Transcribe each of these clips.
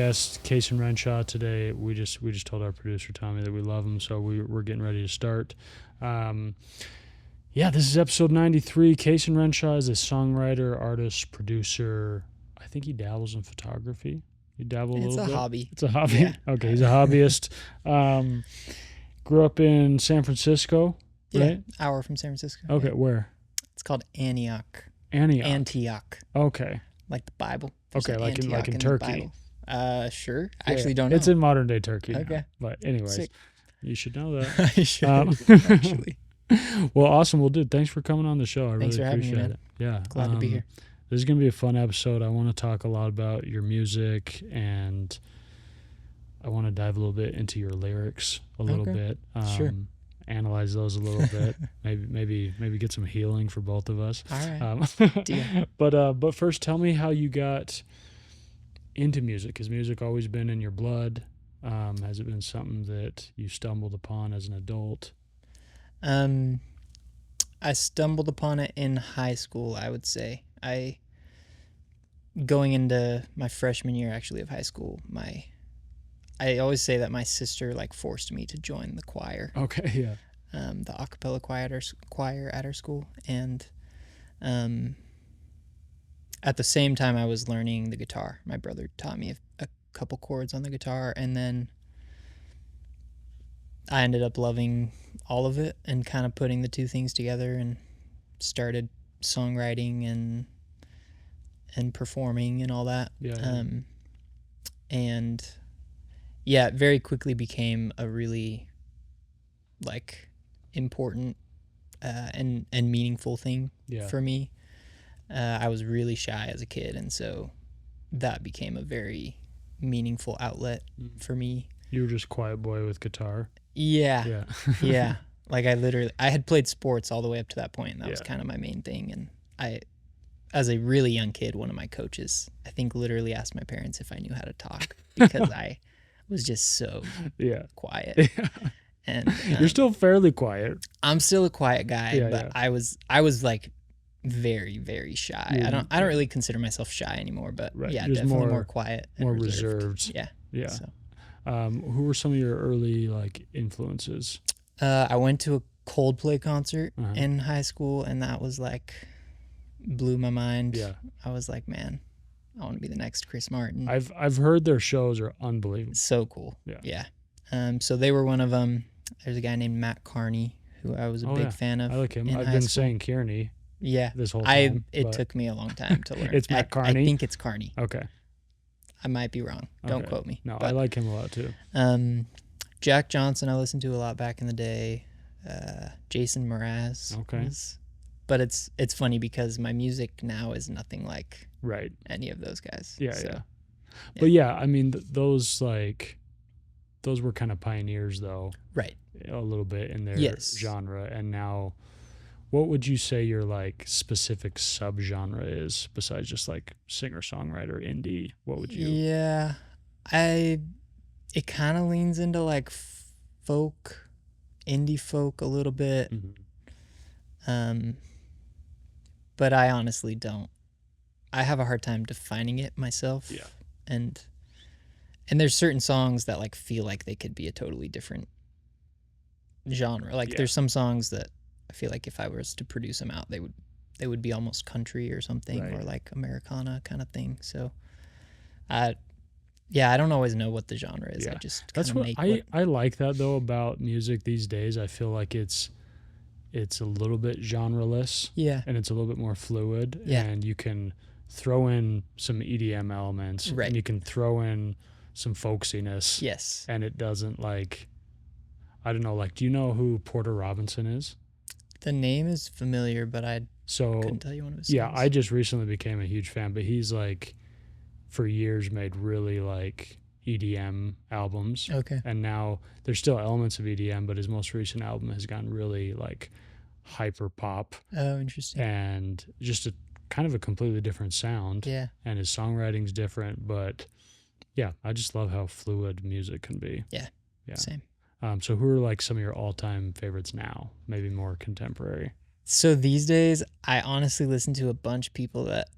guest, Cayson Renshaw, today. We just told our producer Tommy that we love him, so we're getting ready to start. This is episode 93. Cayson Renshaw is a songwriter, artist, producer. I think he dabbles in photography. You dabble a little bit? It's a hobby. It's a hobby? Yeah. Okay, he's a hobbyist. Grew up in San Francisco, right? Hour from San Francisco. Okay, yeah. where? It's called Antioch. Antioch. Okay. Like the Bible. Okay, like in Turkey. Sure. I actually don't know. It's in modern day Turkey. Okay. Now. But anyways, Sick. You should know that. I should, actually. Well, awesome. Well, dude, thanks for coming on the show. I Thanks really for having me, appreciate man. it. Yeah. Glad to be here. This is going to be a fun episode. I want to talk a lot about your music, and I want to dive a little bit into your lyrics a little bit. Sure. Analyze those a little bit. Maybe get some healing for both of us. All right. Deal. But first, tell me how you got into music. Has music always been in your blood? Has it been something that you stumbled upon as an adult? I stumbled upon it in high school, I would say. Going into my freshman year actually of high school, I always say that my sister forced me to join the choir. Okay, yeah. The a cappella choir at our school, and at the same time I was learning the guitar. My brother taught me a couple chords on the guitar, and then I ended up loving all of it and kind of putting the two things together and started songwriting and performing and all that. Yeah. And yeah, it very quickly became a really important and meaningful thing for me. I was really shy as a kid, and so that became a very meaningful outlet for me. You were just a quiet boy with guitar? Yeah. Yeah. I had played sports all the way up to that point, and that was kind of my main thing. And as a really young kid, one of my coaches, I think, literally asked my parents if I knew how to talk because I was just so quiet. Yeah. And you're still fairly quiet. I'm still a quiet guy, but I was very, very shy. I don't really consider myself shy anymore, but definitely more quiet and more reserved. Yeah. So. Who were some of your early influences? I went to a Coldplay concert in high school, and that was blew my mind. Yeah. I was like, man, I want to be the next Chris Martin. I've heard their shows are unbelievable. So cool. Yeah. So they were one of them. There's a guy named Matt Carney who I was a big fan of. I like him. I've been saying Kearney. Yeah. This whole time. It took me a long time to learn. It's Matt Carney? I think it's Carney. Okay. I might be wrong. Don't quote me. No, I like him a lot too. Jack Johnson I listened to a lot back in the day. Jason Mraz. Okay. But it's funny because my music now is nothing like any of those guys. Yeah. But yeah, I mean those were kind of pioneers though. Right. A little bit in their genre, and now what would you say your specific subgenre is besides just singer-songwriter, indie? What would you? Yeah, it kind of leans into folk, indie folk a little bit. Mm-hmm. But I honestly don't. I have a hard time defining it myself. Yeah. And there's certain songs that feel like they could be a totally different genre. There's some songs that I feel like if I was to produce them out, they would be almost country or something, or Americana kind of thing. So, I don't always know what the genre is. Yeah. I just that's what I like that though about music these days. I feel like it's a little bit genreless. Yeah. And it's a little bit more fluid. Yeah. And you can throw in some EDM elements. Right. And you can throw in some folksiness. Yes. And it doesn't I don't know, do you know who Porter Robinson is? The name is familiar, but I couldn't tell you one of his songs. Yeah, I just recently became a huge fan, but he's for years made really EDM albums. Okay. And now there's still elements of EDM, but his most recent album has gotten really hyper pop. Oh, interesting. And just a kind of a completely different sound. Yeah. And his songwriting's different, but yeah, I just love how fluid music can be. Yeah. Same. So who are some of your all-time favorites now? Maybe more contemporary. So these days, I honestly listen to a bunch of people that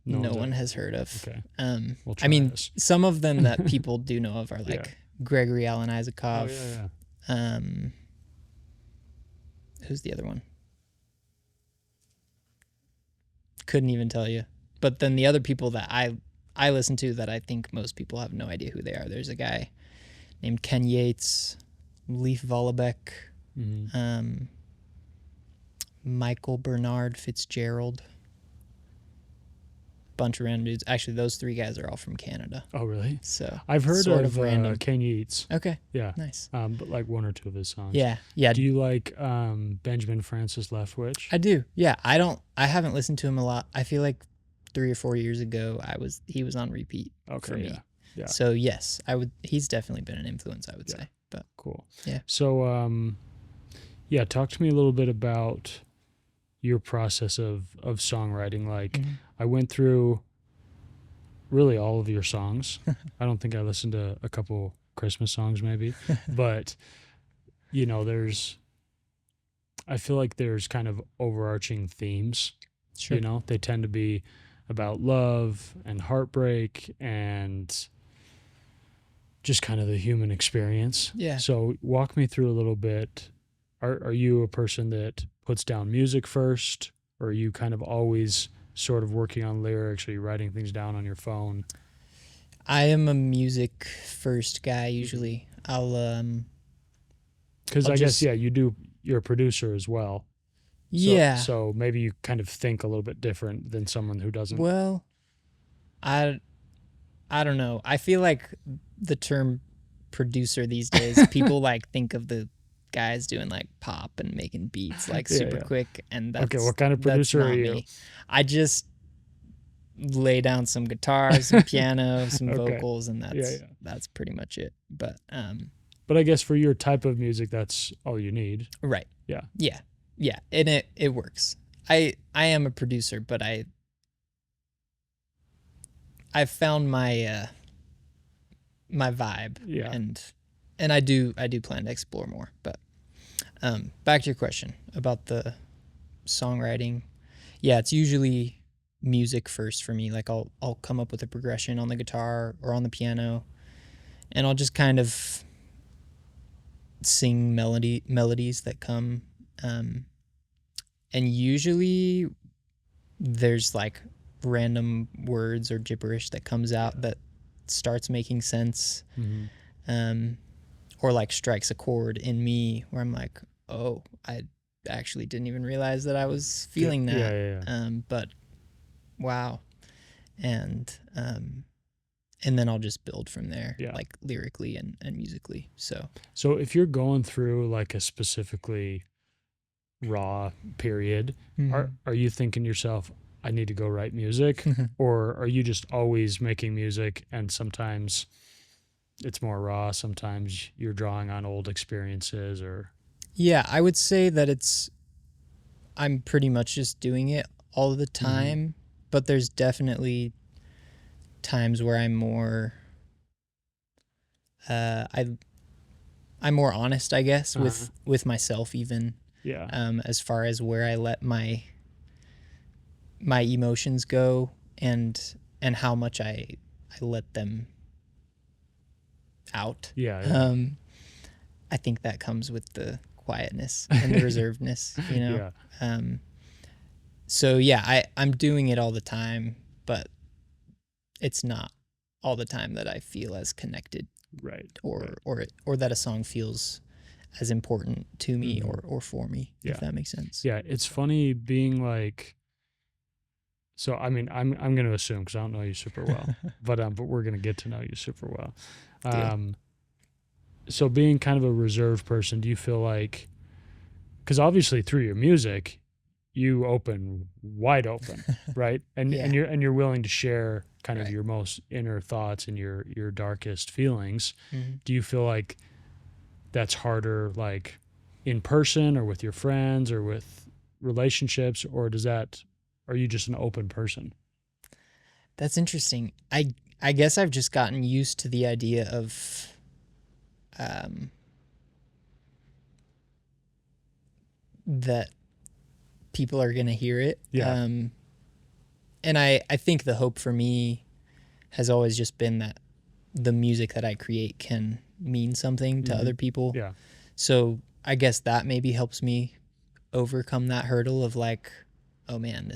no one has heard of. Okay. We'll try this. Some of them that people do know of are like Gregory Alan Isakov. Oh, yeah. Who's the other one? Couldn't even tell you. But then the other people that I listen to that I think most people have no idea who they are. There's a guy named Ken Yates, Leif Vollebeck, Michael Bernard Fitzgerald. Bunch of random dudes. Actually, those three guys are all from Canada. Oh, really? So I've heard sort of random. Ken Yates. Okay. Yeah. Nice. But like one or two of his songs. Yeah. Yeah. Do you like Benjamin Francis Leftwich? I do. Yeah. I haven't listened to him a lot. I feel like 3 or 4 years ago he was on repeat for me. Yeah. So yes, he's definitely been an influence, I would say. But cool. Yeah. So talk to me a little bit about your process of songwriting. Like I went through really all of your songs. I don't think I listened to a couple Christmas songs maybe, but I feel like there's kind of overarching themes. Sure. They tend to be about love and heartbreak and just kind of the human experience. Yeah. So walk me through a little bit. Are you a person that puts down music first, or are you kind of always sort of working on lyrics? Are you writing things down on your phone? I am a music first guy usually. Because I guess you're a producer as well. So maybe you kind of think a little bit different than someone who doesn't. Well, I don't know. I feel like the term producer these days, people like think of the guys doing like pop and making beats like super quick, and that's okay. What kind of producer are you? Me. I just lay down some guitars, some piano, some vocals, and that's pretty much it. But I guess for your type of music, that's all you need. Right. Yeah. Yeah. Yeah. And it works. I am a producer, but I've found my my vibe. Yeah. And I do plan to explore more. But back to your question about the songwriting. Yeah, it's usually music first for me. Like I'll come up with a progression on the guitar or on the piano, and I'll just kind of sing melodies that come, and usually there's like random words or gibberish that comes out that starts making sense, or like strikes a chord in me where I'm like, oh, I actually didn't even realize that I was feeling that. But wow. And then I'll just build from there, like lyrically and musically. So if you're going through like a specifically raw period, are you thinking to yourself, I need to go write music? Or are you just always making music and sometimes it's more raw, sometimes you're drawing on old experiences? Or yeah, I would say that I'm pretty much just doing it all the time, but there's definitely times where I'm more I'm more honest, I guess, with myself even. As far as where I let my emotions go and how much I let them out. I think that comes with the quietness and the reservedness, So yeah, I'm doing it all the time, but it's not all the time that I feel as connected, or that a song feels as important to me or for me, if that makes sense. Yeah, it's funny being like. So I mean, I'm going to assume because I don't know you super well, but we're going to get to know you super well. So being kind of a reserved person, do you feel like, because obviously through your music, you open wide open, right? And you're willing to share kind of your most inner thoughts and your darkest feelings. Do you feel like that's harder, like in person or with your friends or with relationships, or are you just an open person? That's interesting. I guess I've just gotten used to the idea of that people are going to hear it. And I think the hope for me has always just been that the music that I create can mean something to other people. Yeah. So I guess that maybe helps me overcome that hurdle of like, oh man,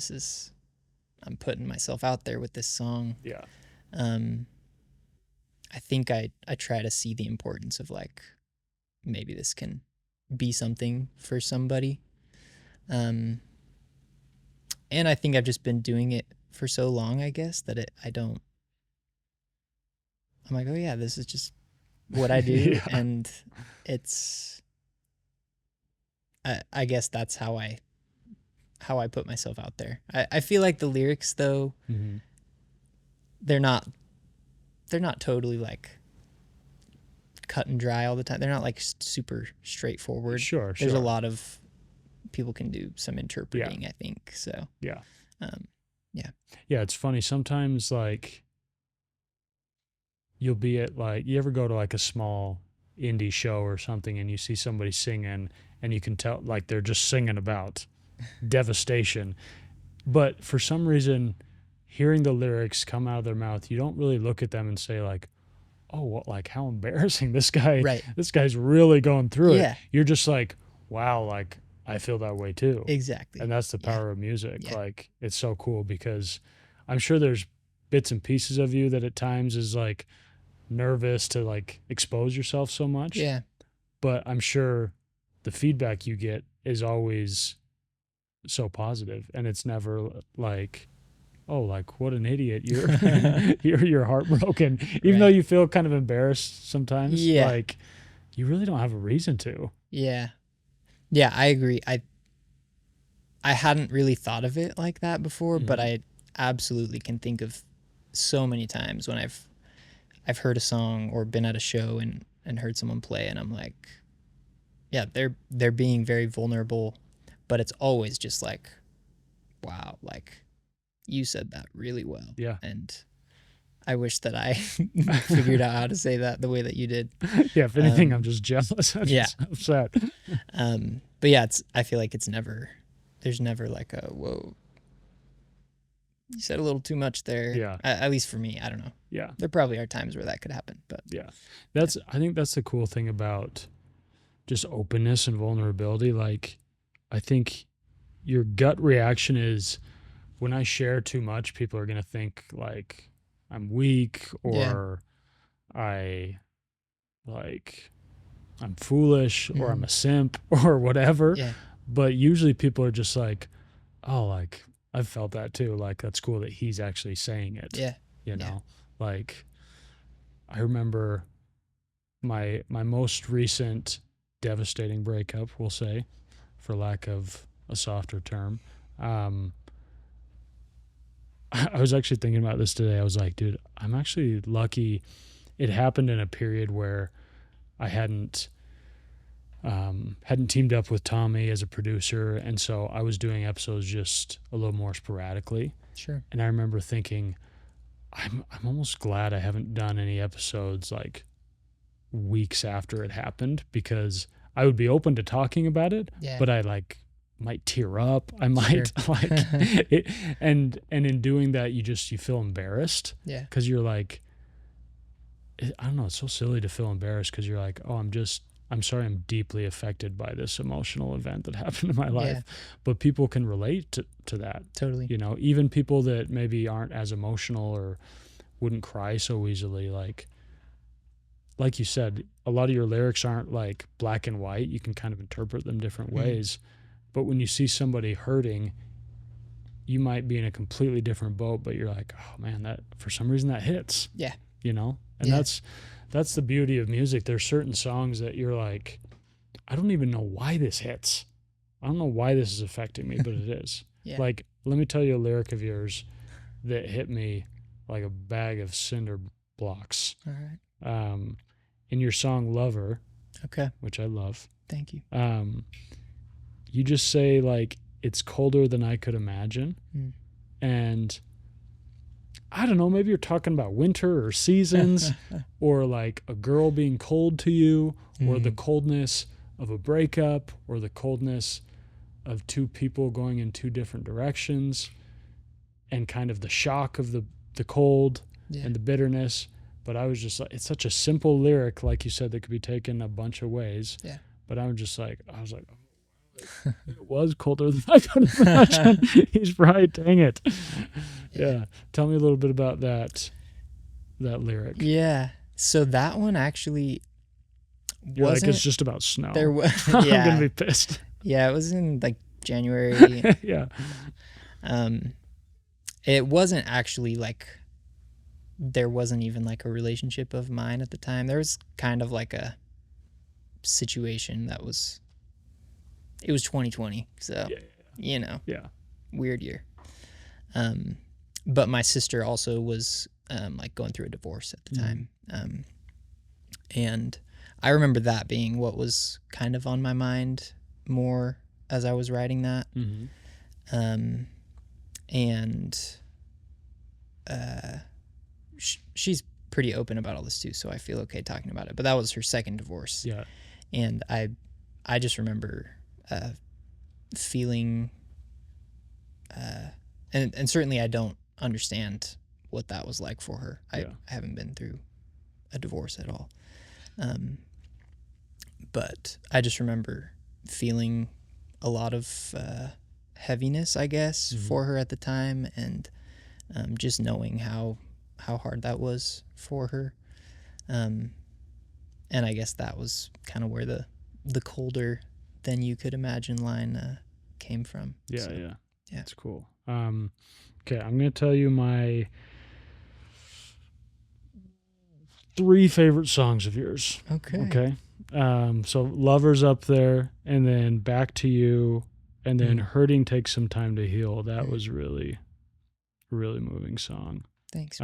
I'm putting myself out there with this song. Yeah. I think I try to see the importance of like, maybe this can be something for somebody. And I think I've just been doing it for so long, I guess, that I'm like, oh yeah, this is just what I do. Yeah. And I guess that's how I put myself out there. I feel like the lyrics though, they're not totally like cut and dry all the time. They're not like super straightforward. Sure. There's a lot of people can do some interpreting, I think. So yeah. Yeah. Yeah, it's funny. Sometimes like you'll be at like, you ever go to like a small indie show or something and you see somebody singing and you can tell like they're just singing about devastation. But for some reason, hearing the lyrics come out of their mouth, you don't really look at them and say like, oh, what, like how embarrassing this guy's really going through it. You're just like, wow, like I feel that way too. Exactly. And that's the power of music. Yeah. Like it's so cool because I'm sure there's bits and pieces of you that at times is like nervous to like expose yourself so much. Yeah. But I'm sure the feedback you get is always so positive, and it's never like, oh, like what an idiot, you're heartbroken, even though you feel kind of embarrassed sometimes. Yeah. Like you really don't have a reason to. Yeah. Yeah, I agree. I hadn't really thought of it like that before, but I absolutely can think of so many times when I've heard a song or been at a show and heard someone play and I'm like, yeah, they're being very vulnerable, but it's always just like, wow, like you said that really well. Yeah. And I wish that I figured out how to say that the way that you did. Yeah, if anything, I'm just jealous. I'm just upset. But yeah, I feel like there's never like a, whoa, you said a little too much there. Yeah. At least for me, I don't know. Yeah. There probably are times where that could happen, but yeah. I think that's the cool thing about just openness and vulnerability. Like, I think your gut reaction is when I share too much, people are going to think like I'm weak or I'm foolish or I'm a simp or whatever. Yeah. But usually people are just like, oh, like I've felt that too. Like that's cool that he's actually saying it. Yeah. You know, like I remember my most recent devastating breakup, we'll say, for lack of a softer term. I was actually thinking about this today. I was like, dude, I'm actually lucky. It happened in a period where I hadn't teamed up with Tommy as a producer, and so I was doing episodes just a little more sporadically. Sure. And I remember thinking, I'm almost glad I haven't done any episodes like weeks after it happened, because I would be open to talking about it, but I like might tear up. I might like it, and in doing that, you feel embarrassed. Yeah. Because you're like, I don't know. It's so silly to feel embarrassed because you're like, oh, I'm sorry, I'm deeply affected by this emotional event that happened in my life. Yeah. But people can relate to that. Totally. You know, even people that maybe aren't as emotional or wouldn't cry so easily, like you said, a lot of your lyrics aren't like black and white. You can kind of interpret them different ways. But when you see somebody hurting, you might be in a completely different boat, but you're like, oh man, that for some reason that hits. Yeah. You know? And that's the beauty of music. There's certain songs that you're like, I don't even know why this hits. I don't know why this is affecting me, but it is. Yeah. Like, let me tell you a lyric of yours that hit me like a bag of cinder blocks. All right. In your song Lover, which I love. Thank you. You just say like, it's colder than I could imagine. And I don't know, maybe you're talking about winter or seasons or like a girl being cold to you or the coldness of a breakup or the coldness of two people going in two different directions. and kind of the shock of the cold Yeah. and the bitterness. But I was just like, it's such a simple lyric, like you said, that could be taken a bunch of ways. Yeah. But I was like, it was colder than I could imagine. He's right. Dang it. Yeah. Tell me a little bit about that lyric. Yeah. So that one actually You're wasn't. like, it's just about snow. There was. I'm Yeah. gonna be pissed. Yeah. It was in like January. Yeah. It wasn't actually like. There wasn't even like a relationship of mine at the time. There was kind of like a situation that was. It was 2020, so you know, weird year. But my sister also was like going through a divorce at the time, and I remember that being what was kind of on my mind more as I was writing that. And she's pretty open about all this too, so I feel okay talking about it. But that was her second divorce. Yeah. And I just remember feeling, and certainly I don't understand what that was like for her. I haven't been through a divorce at all. But I just remember feeling a lot of heaviness, I guess, for her at the time, and just knowing how hard that was for her. And I guess that was kind of where the colder than you could imagine line came from. Yeah. That's cool. Okay, I'm going to tell you my 3 favorite songs of yours. Okay. So Lover's up there, and then Back to You, and then Hurting Takes Some Time to Heal. That was really, really moving song. Thanks.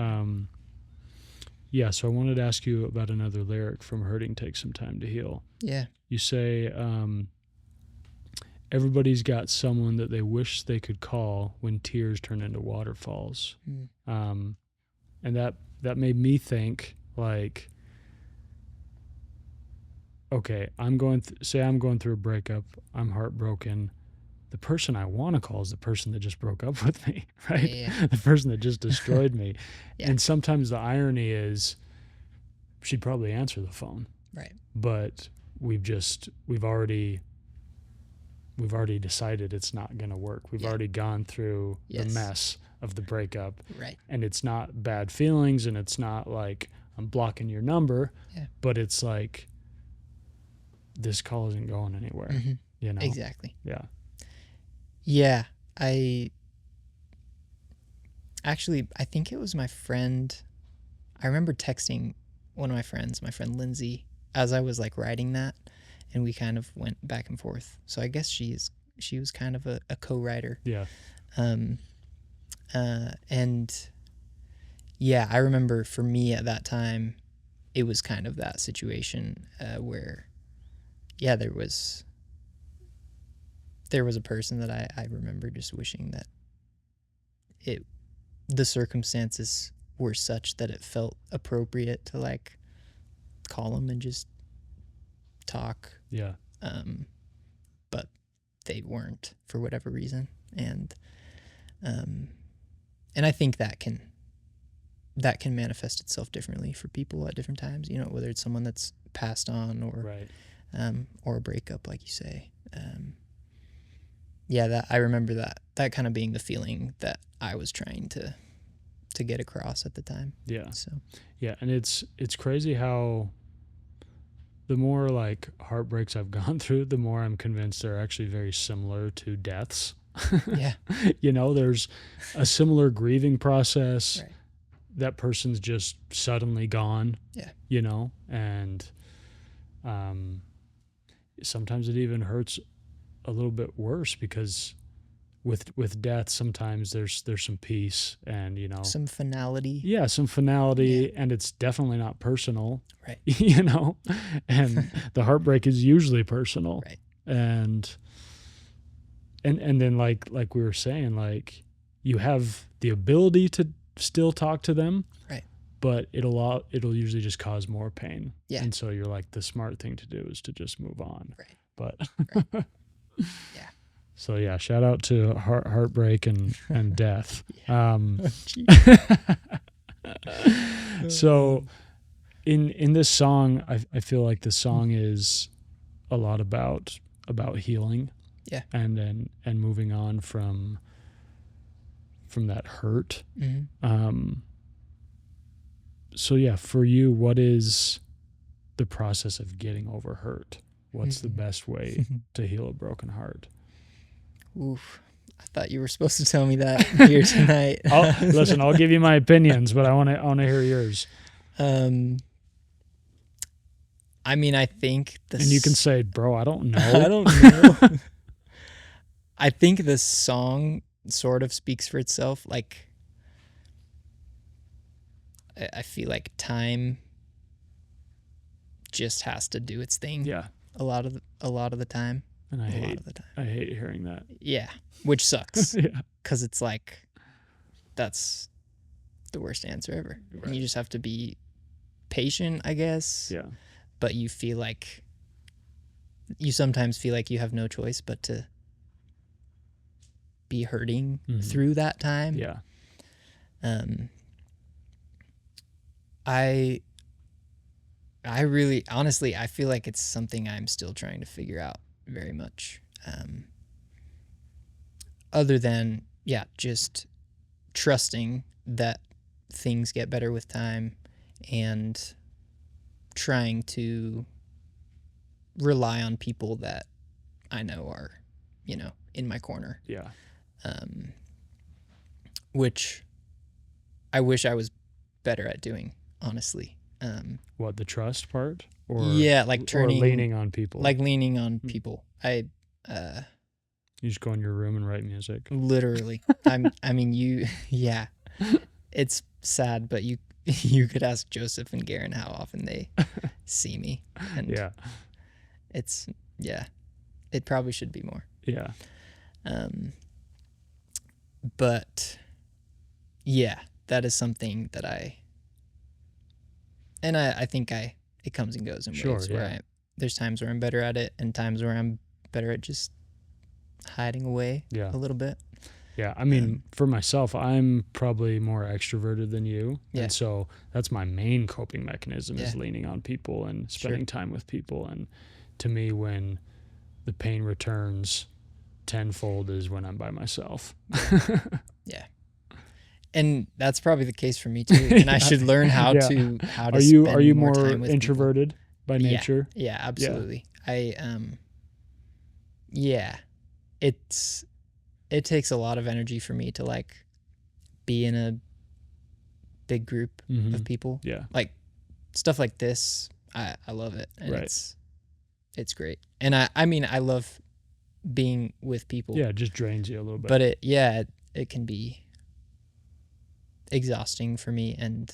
Yeah, so I wanted to ask you about another lyric from Hurting Takes Some Time to Heal. Yeah. You say, everybody's got someone that they wish they could call when tears turn into waterfalls. And that made me think, like, okay, I'm going through a breakup, I'm heartbroken. The person I want to call is the person that just broke up with me, right? Yeah. The person that just destroyed me. Yeah. And sometimes the irony is she'd probably answer the phone. Right. But we've already decided it's not going to work. We've already gone through the mess of the breakup. Right. And it's not bad feelings, and it's not like I'm blocking your number, but it's like this call isn't going anywhere. You know? Exactly. Yeah. Yeah. I think it was my friend. I remember texting one of my friends, my friend Lindsay, as I was like writing that, and we kind of went back and forth. So I guess she was kind of a co-writer. Yeah. And yeah, I remember for me at that time, it was kind of that situation where, there was a person that I remember just wishing that the circumstances were such that it felt appropriate to like call them and just talk. Yeah. But they weren't for whatever reason. And I think that can manifest itself differently for people at different times, you know, whether it's someone that's passed on or or a breakup, like you say. That I remember that kind of being the feeling that I was trying to get across at the time. Yeah. So yeah, and it's crazy how the more like heartbreaks I've gone through, the more I'm convinced they're actually very similar to deaths. Yeah. You know, there's a similar grieving process. Right. That person's just suddenly gone. Yeah. You know, and sometimes it even hurts a little bit worse because with death sometimes there's some peace and, you know, some finality. Yeah, some finality, and it's definitely not personal. Right. You know, and the heartbreak is usually personal. Right. And then like we were saying, like you have the ability to still talk to them. Right. But it'll usually just cause more pain. Yeah. And so you're like, the smart thing to do is to just move on. Right. But right. Yeah. So yeah, shout out to heartbreak and death. So in this song, I feel like the song is a lot about healing. Yeah. And moving on from that hurt. So yeah, for you, what is the process of getting over hurt? What's the best way to heal a broken heart? Oof. I thought you were supposed to tell me that here tonight. Listen, I'll give you my opinions, but I want to hear yours. I mean, I think and you can say, bro, I don't know. I don't know. I think the song sort of speaks for itself. Like, I feel like time just has to do its thing. Yeah. A lot of the time. And I hate hearing that. Yeah, which sucks. Yeah. Because it's like, that's the worst answer ever. Right. And you just have to be patient, I guess. Yeah. But you sometimes feel like you have no choice but to be hurting through that time. Yeah. I really, honestly, I feel like it's something I'm still trying to figure out very much. Other than, just trusting that things get better with time and trying to rely on people that I know are, in my corner. Yeah. Which I wish I was better at doing, honestly. What, the trust part? Or like turning, or leaning on people. Like leaning on people. You just go in your room and write music. Literally. It's sad, but you could ask Joseph and Garen how often they see me. And it probably should be more. Yeah. But that is something that I think it comes and goes in waves where there's times where I'm better at it and times where I'm better at just hiding away a little bit. Yeah, I mean, for myself, I'm probably more extroverted than you. Yeah. And so that's my main coping mechanism is leaning on people and spending time with people. And to me, when the pain returns tenfold is when I'm by myself. Yeah. And that's probably the case for me too. And I should learn how to Are you more time with introverted people. by nature? Yeah, absolutely. Yeah. It takes a lot of energy for me to like be in a big group of people. Yeah. Like stuff like this, I love it. And it's great. And I love being with people. Yeah, it just drains you a little bit. But it can be exhausting for me. And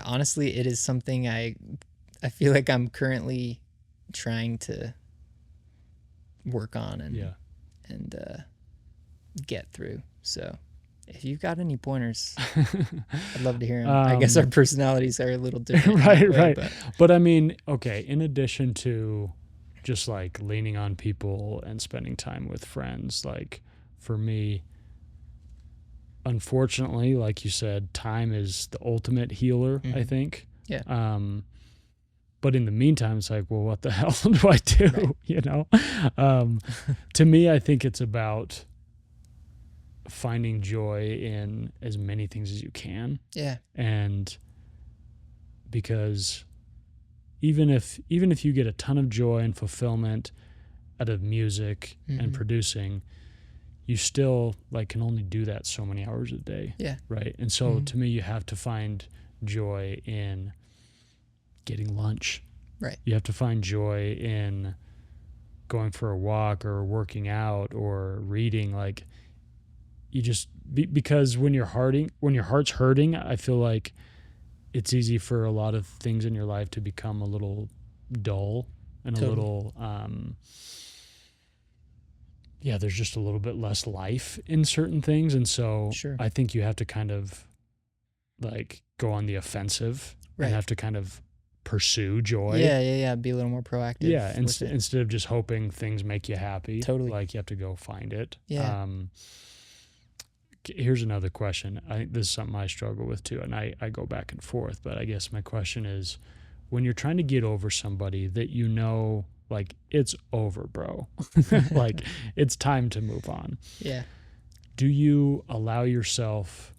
honestly, it is something I feel like I'm currently trying to work on and get through. So if you've got any pointers, I'd love to hear them. I guess our personalities are a little different. Right. But I mean, okay, in addition to just like leaning on people and spending time with friends, like for me, unfortunately, like you said, time is the ultimate healer, I think. Yeah. But in the meantime, it's like, well, what the hell do I do? Right. To me, I think it's about finding joy in as many things as you can. Yeah. And because even if you get a ton of joy and fulfillment out of music and producing, you still like can only do that so many hours a day. Yeah. Right. And so to me, you have to find joy in getting lunch. Right. You have to find joy in going for a walk or working out or reading. Like you just because when your heart's hurting, I feel like it's easy for a lot of things in your life to become a little dull and a little there's just a little bit less life in certain things. And so I think you have to kind of like go on the offensive and have to kind of pursue joy. Yeah. Be a little more proactive. Yeah, with it. instead of just hoping things make you happy. Totally. Like you have to go find it. Yeah. Here's another question. I think this is something I struggle with too, and I go back and forth. But I guess my question is, when you're trying to get over somebody that you know, like, it's over, bro. Like, it's time to move on. Yeah. Do you allow yourself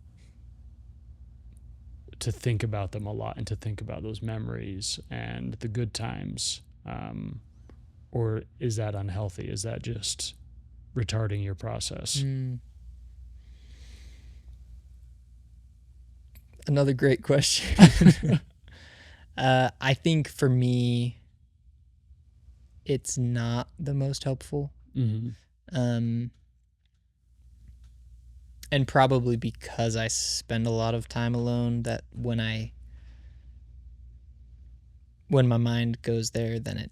to think about them a lot and to think about those memories and the good times? Or is that unhealthy? Is that just retarding your process? Another great question. I think for me, it's not the most helpful. And probably because I spend a lot of time alone, that when my mind goes there, then it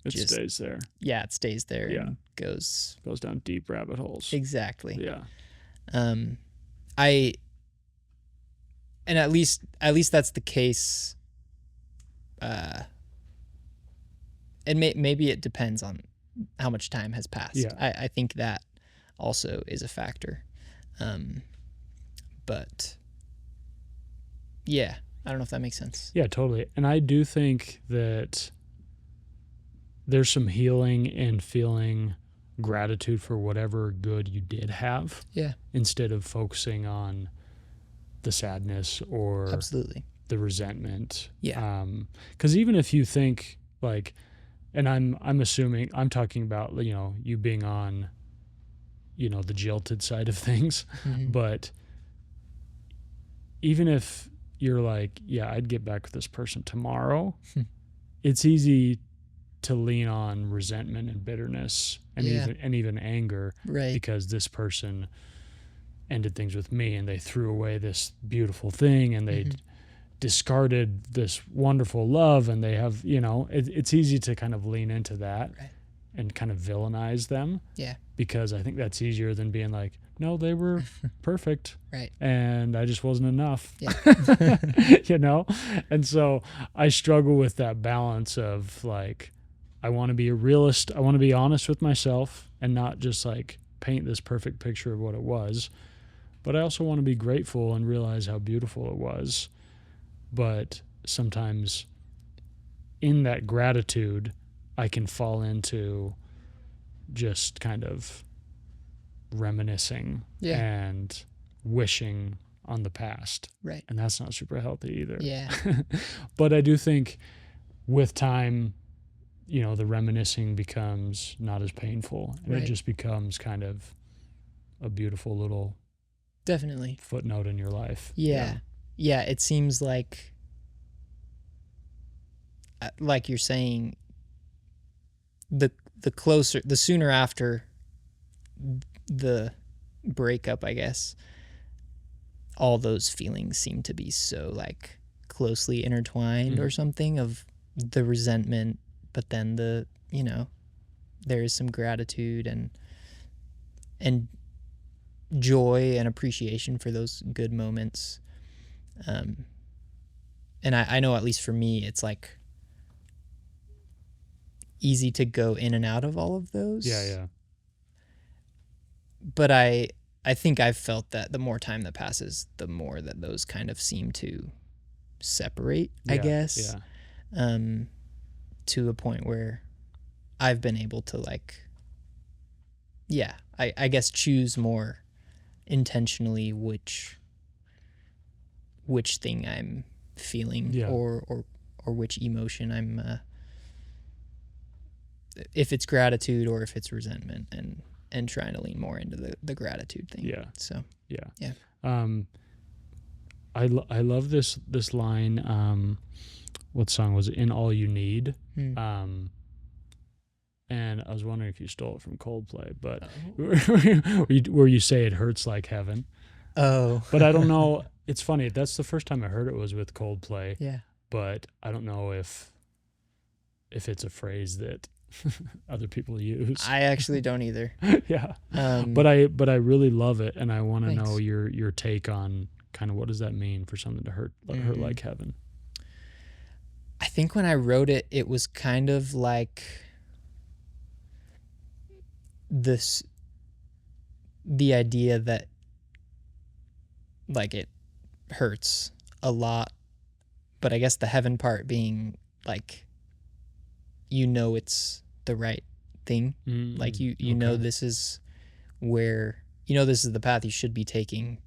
just stays there. Yeah, it stays there. Yeah. And goes down deep rabbit holes. Exactly. Yeah. And at least that's the case. And maybe it depends on how much time has passed. Yeah. I think that also is a factor. But yeah, I don't know if that makes sense. Yeah, totally. And I do think that there's some healing in feeling gratitude for whatever good you did have. Yeah. Instead of focusing on the sadness or Absolutely. the resentment. Yeah. Because even if you think like, and I'm assuming, I'm talking about, you being on, the jilted side of things, but even if you're like, yeah, I'd get back with this person tomorrow, it's easy to lean on resentment and bitterness and even anger, right? Because this person ended things with me and they threw away this beautiful thing and they discarded this wonderful love, and they have, it's easy to kind of lean into that, right, and kind of villainize them. Yeah. Because I think that's easier than being like, no, they were perfect. Right. And I just wasn't enough. Yeah. And so I struggle with that balance of like, I want to be a realist. I want to be honest with myself and not just like paint this perfect picture of what it was. But I also want to be grateful and realize how beautiful it was. But sometimes in that gratitude, I can fall into just kind of reminiscing and wishing on the past. Right. And that's not super healthy either. Yeah. But I do think with time, the reminiscing becomes not as painful. And it just becomes kind of a beautiful little definitely footnote in your life. Yeah. Yeah, it seems like you're saying, the sooner after the breakup, I guess, all those feelings seem to be so like closely intertwined or something, of the resentment, but then there is some gratitude and joy and appreciation for those good moments. And I know, at least for me, it's like easy to go in and out of all of those. Yeah. But I think I've felt that the more time that passes, the more that those kind of seem to separate, I guess. Yeah. To a point where I've been able to like, I guess choose more intentionally which thing I'm feeling, or which emotion I'm if it's gratitude or if it's resentment, and trying to lean more into the gratitude thing. Yeah. So yeah. I love this line. What song was it? In All You Need. And I was wondering if you stole it from Coldplay, but where you say it hurts like heaven. Oh. But I don't know. It's funny. That's the first time I heard it was with Coldplay. Yeah. But I don't know if it's a phrase that other people use. I actually don't either. Yeah. But I really love it, and I want to know your take on kind of what does that mean for something to hurt like heaven. I think when I wrote it, it was kind of like the idea that like it hurts a lot, but I guess the heaven part being like, it's the right thing. Like you know, this is where, this is the path you should be taking.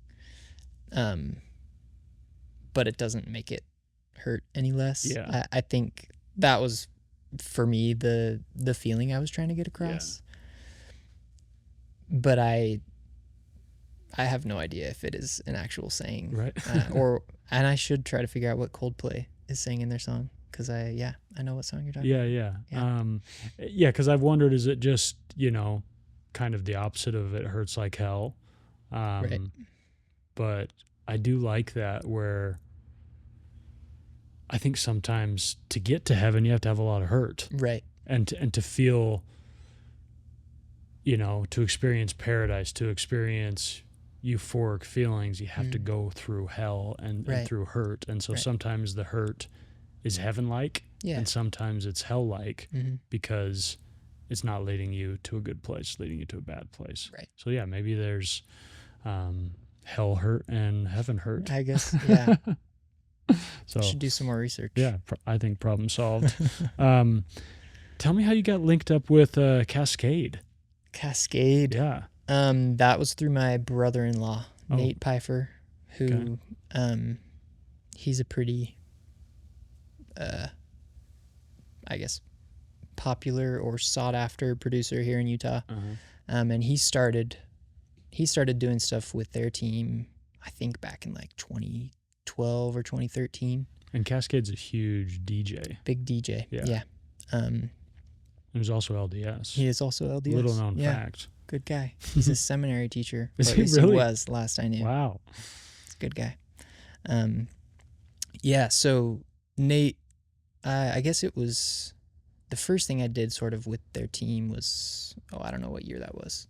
But it doesn't make it hurt any less. Yeah. I think that was, for me, the feeling I was trying to get across. Yeah. But I have no idea if it is an actual saying. Right. And I should try to figure out what Coldplay is saying in their song, because I know what song you're talking about. Yeah. Because I've wondered, is it just, kind of the opposite of it hurts like hell? Right. But I do like that, where I think sometimes to get to heaven, you have to have a lot of hurt. Right. And to feel, to experience paradise, to experience euphoric feelings, you have to go through hell and through hurt. And so sometimes the hurt is heaven-like, and sometimes it's hell-like, because it's not leading you to a good place, it's leading you to a bad place. Right. So yeah, maybe there's hell hurt and heaven hurt. I guess, yeah. So I should do some more research. Yeah, I think problem solved. Tell me how you got linked up with Cascade. Cascade. Yeah. That was through my brother-in-law, Nate Pfeiffer, who, he's a pretty, I guess, popular or sought-after producer here in Utah. And he started doing stuff with their team, I think back in like 2012 or 2013. And Cascade's a huge DJ. Big DJ. Yeah. There's also LDS. He is also LDS. Little known fact. Good guy. He's a seminary teacher. Is or he at least really? He was, last I knew. Wow. He's a good guy. So Nate, I guess it was the first thing I did sort of with their team was, I don't know what year that was,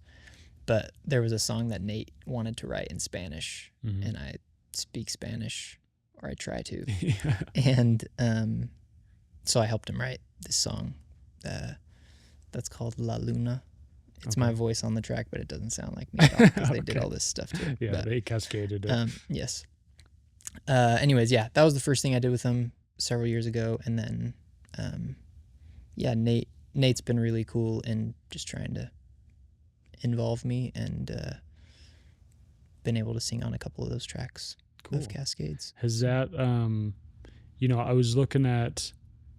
but there was a song that Nate wanted to write in Spanish, and I speak Spanish, or I try to. And so I helped him write this song that's called La Luna. It's my voice on the track, but it doesn't sound like me at all, because they did all this stuff to it. Yeah, they cascaded it. Yes. Anyways, that was the first thing I did with him several years ago. And then, Nate's been really cool in just trying to involve me, and been able to sing on a couple of those tracks of Cascades. Has that, I was looking at,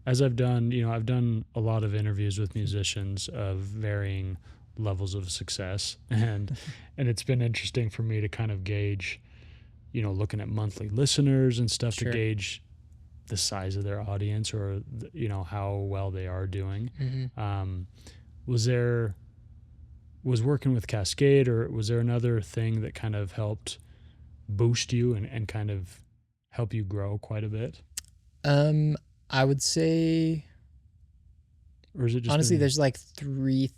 as I've done a lot of interviews with musicians of varying levels of success, and it's been interesting for me to kind of gauge, looking at monthly listeners and stuff, to gauge the size of their audience, or how well they are doing. Was working with Cascade, or was there another thing that kind of helped boost you and kind of help you grow quite a bit? I would say, or is it just honestly, there's like three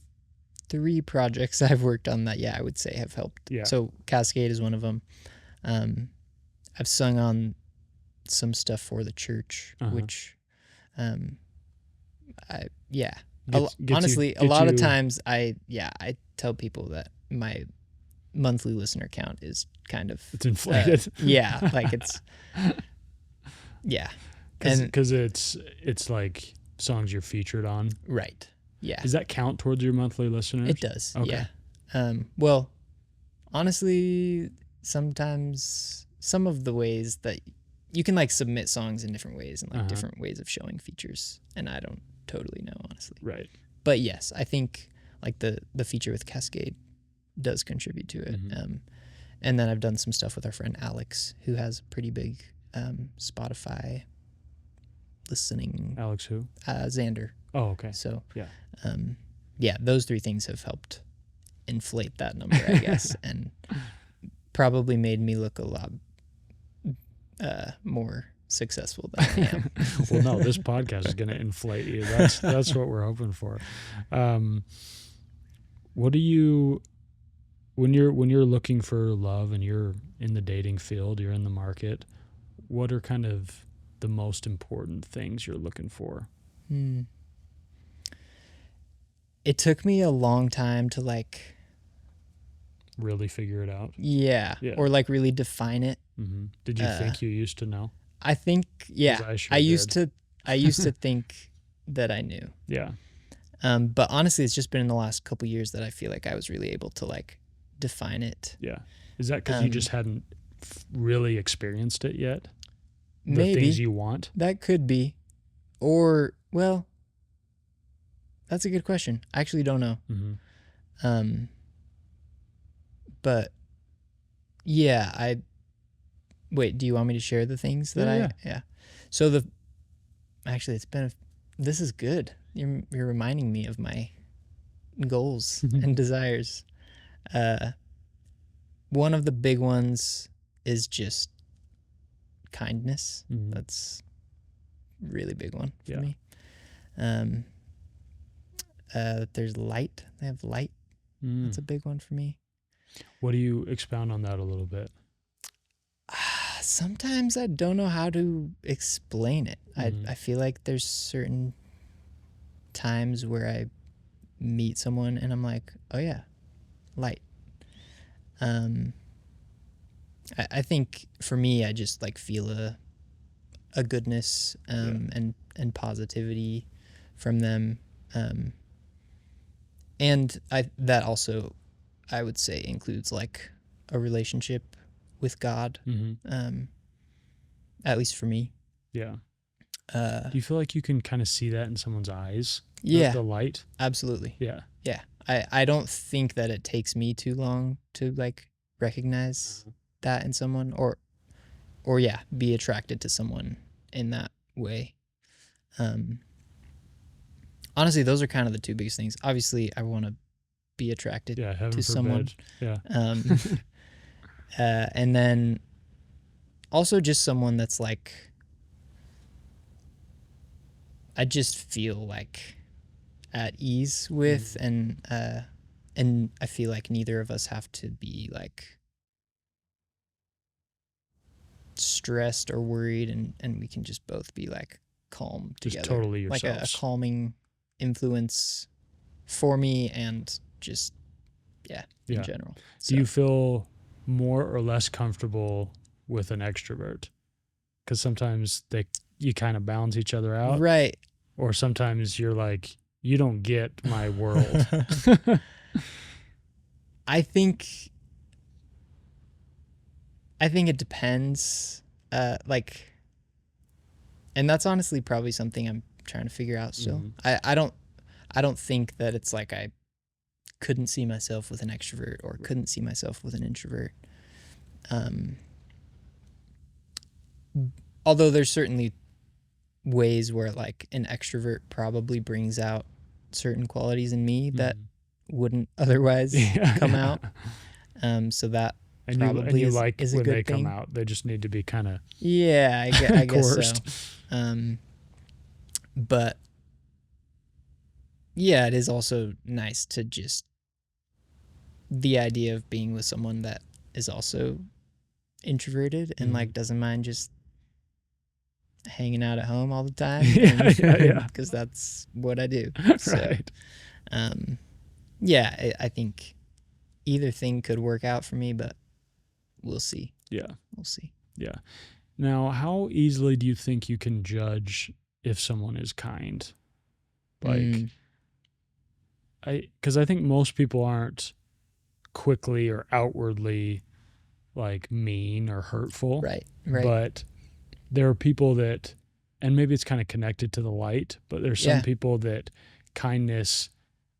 projects I've worked on that, I would say have helped. Yeah. So Cascade is one of them. I've sung on some stuff for the church, which, honestly, a lot of times I tell people that my monthly listener count is kind of, it's inflated. Like it's, because it's like songs you're featured on, right? Yeah. Does that count towards your monthly listeners? It does. Okay. Yeah. Well, honestly, sometimes some of the ways that you can like submit songs in different ways, and like different ways of showing features, and I don't totally know, honestly. Right. But yes, I think like the feature with Cascade does contribute to it. And then I've done some stuff with our friend Alex, who has a pretty big Spotify listening. Alex who? Xander. Oh, okay. So yeah, those three things have helped inflate that number, I guess, and probably made me look a lot more successful than I am. Well, no, this podcast is going to inflate you. That's what we're hoping for. What do you, when you're looking for love and you're in the dating field, you're in the market, what are kind of the most important things you're looking for? It took me a long time to like really figure it out. Yeah. Or like really define it. Mm-hmm. Did you think you used to know? I think, yeah. I used to think that I knew. Yeah. But honestly, it's just been in the last couple years that I feel like I was really able to like define it. Yeah. Is that because you just hadn't really experienced it yet? Maybe. The things you want? That could be. Or, well, that's a good question. I actually don't know. Mm-hmm. But yeah, wait, do you want me to share the things that yeah. So actually this is good. You're reminding me of my goals and desires. One of the big ones is just kindness. Mm-hmm. That's a really big one for me. There's light. They have light. That's a big one for me. What do you expound on that a little bit? Sometimes I don't know how to explain it. I feel like there's certain times where I meet someone and I'm like, oh yeah, light. I think for me, I just like feel a goodness and positivity from them. And that also, I would say, includes like a relationship with God, at least for me. Yeah. Do you feel like you can kind of see that in someone's eyes? Yeah. The light? Absolutely. Yeah. Yeah. I don't think that it takes me too long to like recognize that in someone or yeah, be attracted to someone in that way. Honestly, those are kind of the two biggest things. Obviously, I want to be attracted to someone. Yeah. And then also just someone that's like, I just feel like at ease with, and I feel like neither of us have to be like stressed or worried, and we can just both be like calm just together. Totally yourselves. Like a calming influence for me and just in general. So. Do you feel more or less comfortable with an extrovert? Because sometimes you kind of balance each other out. Right. Or sometimes you're like, you don't get my world. I think it depends. Like, and that's honestly probably something I'm trying to figure out still. I don't think that it's like I couldn't see myself with an extrovert or couldn't see myself with an introvert. Although there's certainly ways where like an extrovert probably brings out certain qualities in me that wouldn't otherwise come out. So that probably is a good when they thing. Come out, they just need to be kind of I guess so. But yeah, it is also nice to just the idea of being with someone that is also introverted and like doesn't mind just hanging out at home all the time. Because that's what I do. Right. Yeah, I think either thing could work out for me, but we'll see. Yeah. We'll see. Yeah. Now, how easily do you think you can judge if someone is kind? Like, because I think most people aren't quickly or outwardly like mean or hurtful. Right. But there are people that, and maybe it's kind of connected to the light, but there's some people that kindness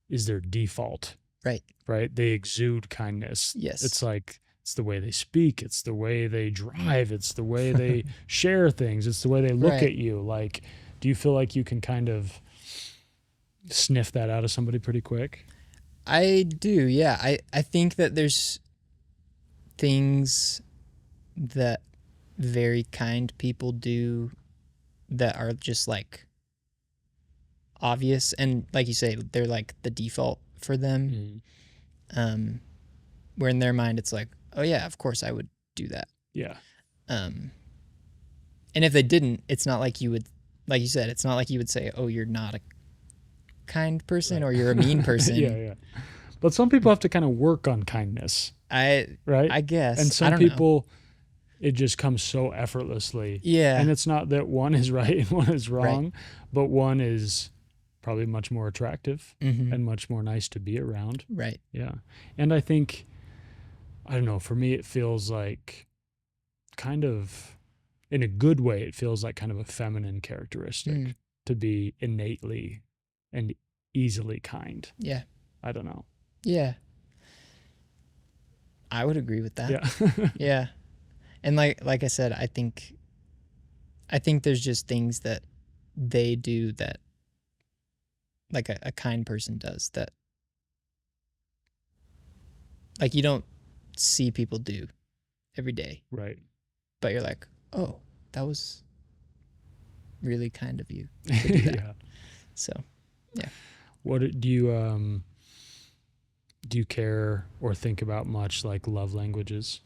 is their default. Right. They exude kindness. Yes. It's like, it's the way they speak. It's the way they drive. It's the way they share things. It's the way they look at you. Like, do you feel like you can kind of sniff that out of somebody pretty quick? I do. Yeah. I think that there's things that very kind people do that are just like obvious. And like you say, they're like the default for them. Where in their mind, it's like, oh yeah, of course I would do that. Yeah. And if they didn't, it's not like you would, like you said, it's not like you would say, oh, you're not a kind person or you're a mean person. Yeah. But some people have to kind of work on kindness, right? I guess. And some people, it just comes so effortlessly. Yeah. And it's not that one is right and one is wrong, but one is probably much more attractive and much more nice to be around. Right. Yeah. And I think, I don't know, for me, it feels like kind of, in a good way, it feels like kind of a feminine characteristic to be innately and easily kind. Yeah. I don't know. Yeah. I would agree with that. Yeah. Yeah. And like I said, I think there's just things that they do that like a kind person does that like you don't see people do every day. Right. But you're like, oh, that was really kind of you to do that. Yeah. So, yeah. What do you care or think about much like love languages?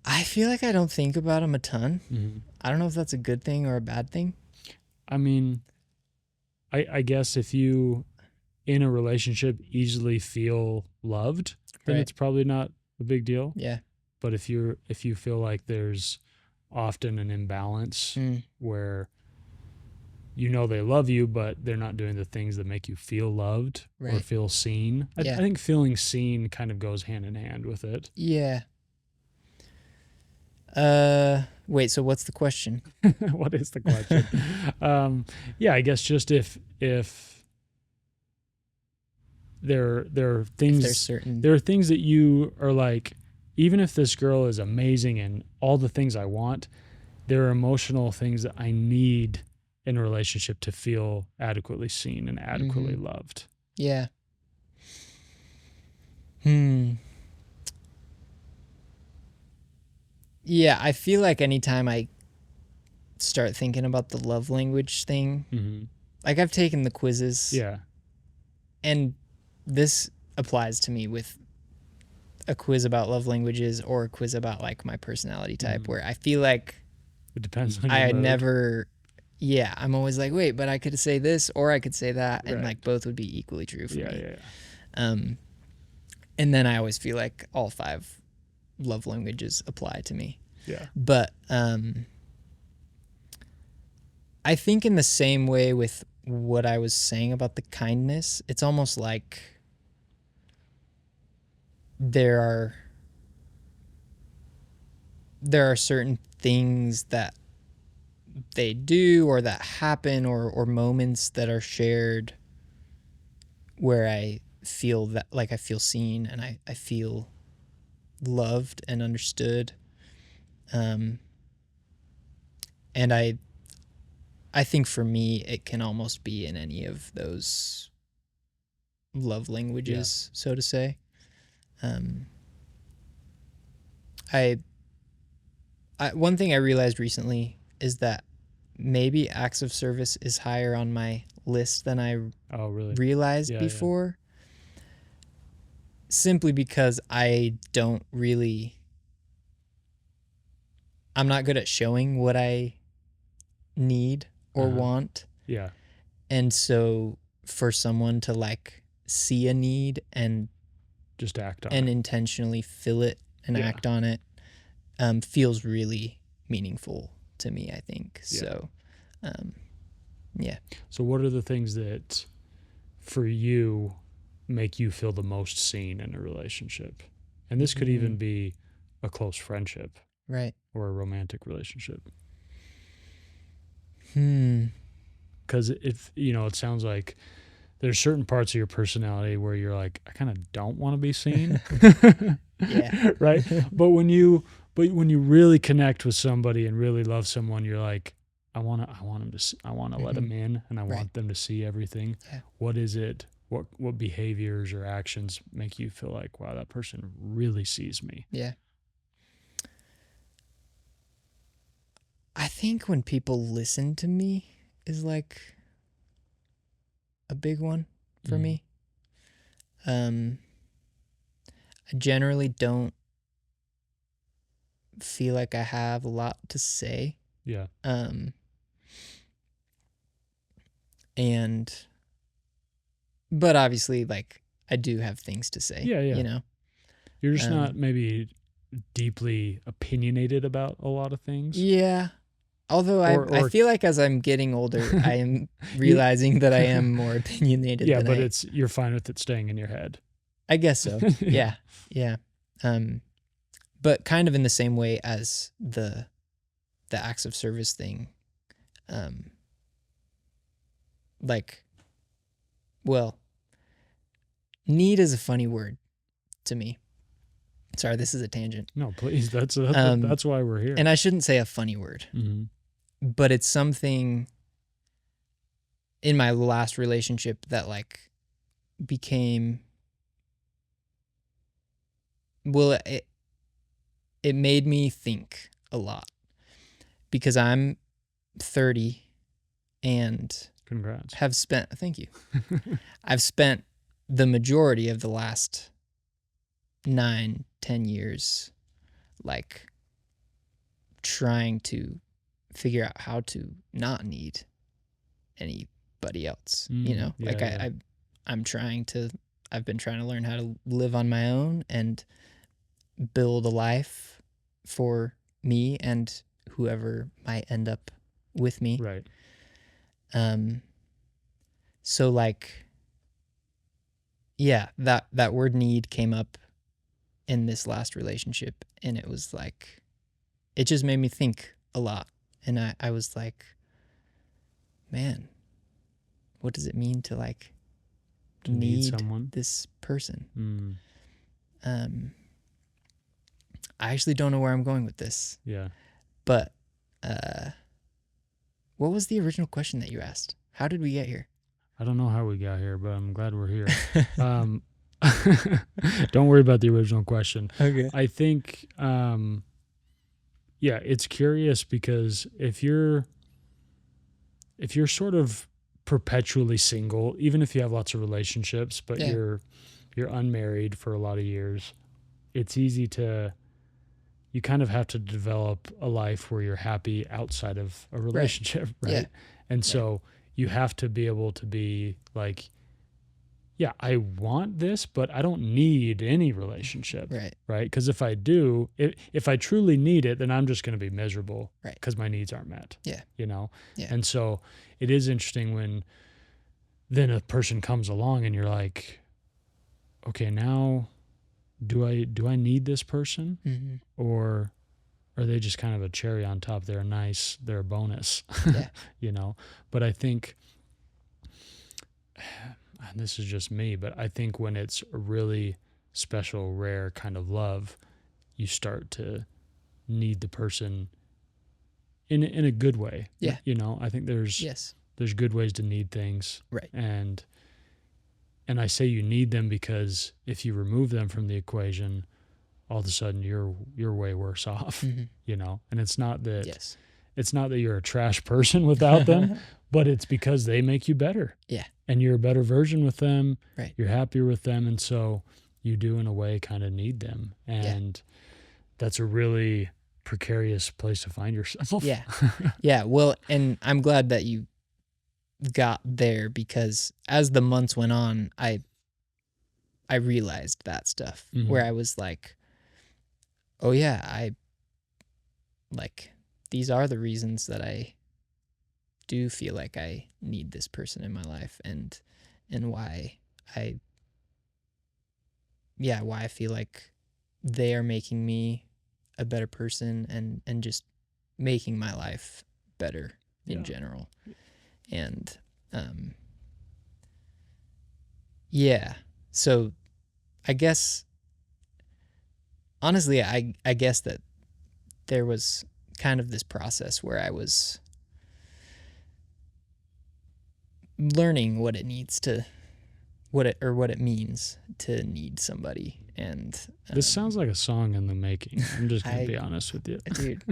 I feel like I don't think about them a ton. Mm-hmm. I don't know if that's a good thing or a bad thing. I mean, I guess if you in a relationship easily feel loved, then it's probably not a big deal. Yeah. But if you feel like there's often an imbalance where you know they love you, but they're not doing the things that make you feel loved or feel seen. I think feeling seen kind of goes hand in hand with it. Yeah. Wait, so what's the question? What is the question? Yeah, I guess just if there are things that you are like, even if this girl is amazing and all the things I want, there are emotional things that I need in a relationship to feel adequately seen and adequately loved. Yeah. Yeah, I feel like anytime I start thinking about the love language thing, like I've taken the quizzes. Yeah. And this applies to me with a quiz about love languages or a quiz about like my personality type where I feel like it depends on I never I'm always like, wait, but I could say this or I could say that and like both would be equally true for me. And then I always feel like all 5 love languages apply to me. Yeah. But I think in the same way with what I was saying about the kindness, it's almost like there are certain things that they do or that happen or moments that are shared where I feel that like I feel seen and I feel loved and understood. And I think for me it can almost be in any of those love languages, so to say. One thing I realized recently is that maybe acts of service is higher on my list than I realized before. Simply because I'm not good at showing what I need or want. Yeah. And so for someone to like see a need and just act on and it. intentionally fill it and act on it feels really meaningful to me, I think. So, So what are the things that for you make you feel the most seen in a relationship? And this could even be a close friendship. Right. Or a romantic relationship. Because it sounds like there's certain parts of your personality where you're like, I kind of don't want to be seen. Yeah. Right. But when you really connect with somebody and really love someone, you're like, I want to let them in and I want them to see everything. Yeah. What is it? What behaviors or actions make you feel like, wow, that person really sees me? Yeah. I think when people listen to me is like a big one for me. I generally don't feel like I have a lot to say. Yeah. And but obviously, like, I do have things to say. Yeah, yeah. You know, You're just not maybe deeply opinionated about a lot of things. Yeah. Although I feel like as I'm getting older, I am realizing that I am more opinionated. Yeah, than but you're fine with it staying in your head. I guess so. Yeah. But kind of in the same way as the acts of service thing. Like, well, need is a funny word to me. Sorry, this is a tangent. No, please. That's why we're here. And I shouldn't say a funny word, but it's something in my last relationship that like became, well, it made me think a lot because I'm 30 and congrats. Thank you. I've spent the majority of the last 9-10 years like trying to figure out how to not need anybody else. I've been trying to learn how to live on my own and build a life for me and whoever might end up with me. Right. So like, yeah, that word need came up in this last relationship, and it was like, it just made me think a lot. And I was like, man, what does it mean to like need someone, this person? I actually don't know where I'm going with this. Yeah. But what was the original question that you asked? How did we get here? I don't know how we got here, but I'm glad we're here. Don't worry about the original question. Okay. I think, it's curious because if you're sort of perpetually single, even if you have lots of relationships, but you're unmarried for a lot of years, it's easy you kind of have to develop a life where you're happy outside of a relationship, right? Yeah. And so you have to be able to be like, yeah, I want this, but I don't need any relationship, right? Because if I do, if I truly need it, then I'm just going to be miserable, right? Because my needs aren't met, Yeah. And so it is interesting when then a person comes along and you're like, okay, now do I need this person, or are they just kind of a cherry on top? They're nice, they're a bonus, But I think. And this is just me, but I think when it's a really special, rare kind of love, you start to need the person in a good way. Yeah. I think there's good ways to need things. Right. And I say you need them because if you remove them from the equation, all of a sudden you're way worse off. And it's not that it's not that you're a trash person without them, but it's because they make you better. Yeah. And you're a better version with them. Right. You're happier with them. And so you do, in a way, kind of need them. And that's a really precarious place to find yourself. Yeah. Yeah. Well, and I'm glad that you got there because as the months went on, I realized that stuff where I was like, oh, yeah, these are the reasons that I do feel like I need this person in my life and why I feel like they are making me a better person and just making my life better in general. And so I guess honestly I guess that there was kind of this process where I was learning what it means to what it means to need somebody. And this sounds like a song in the making. I'm just gonna be honest with you, dude.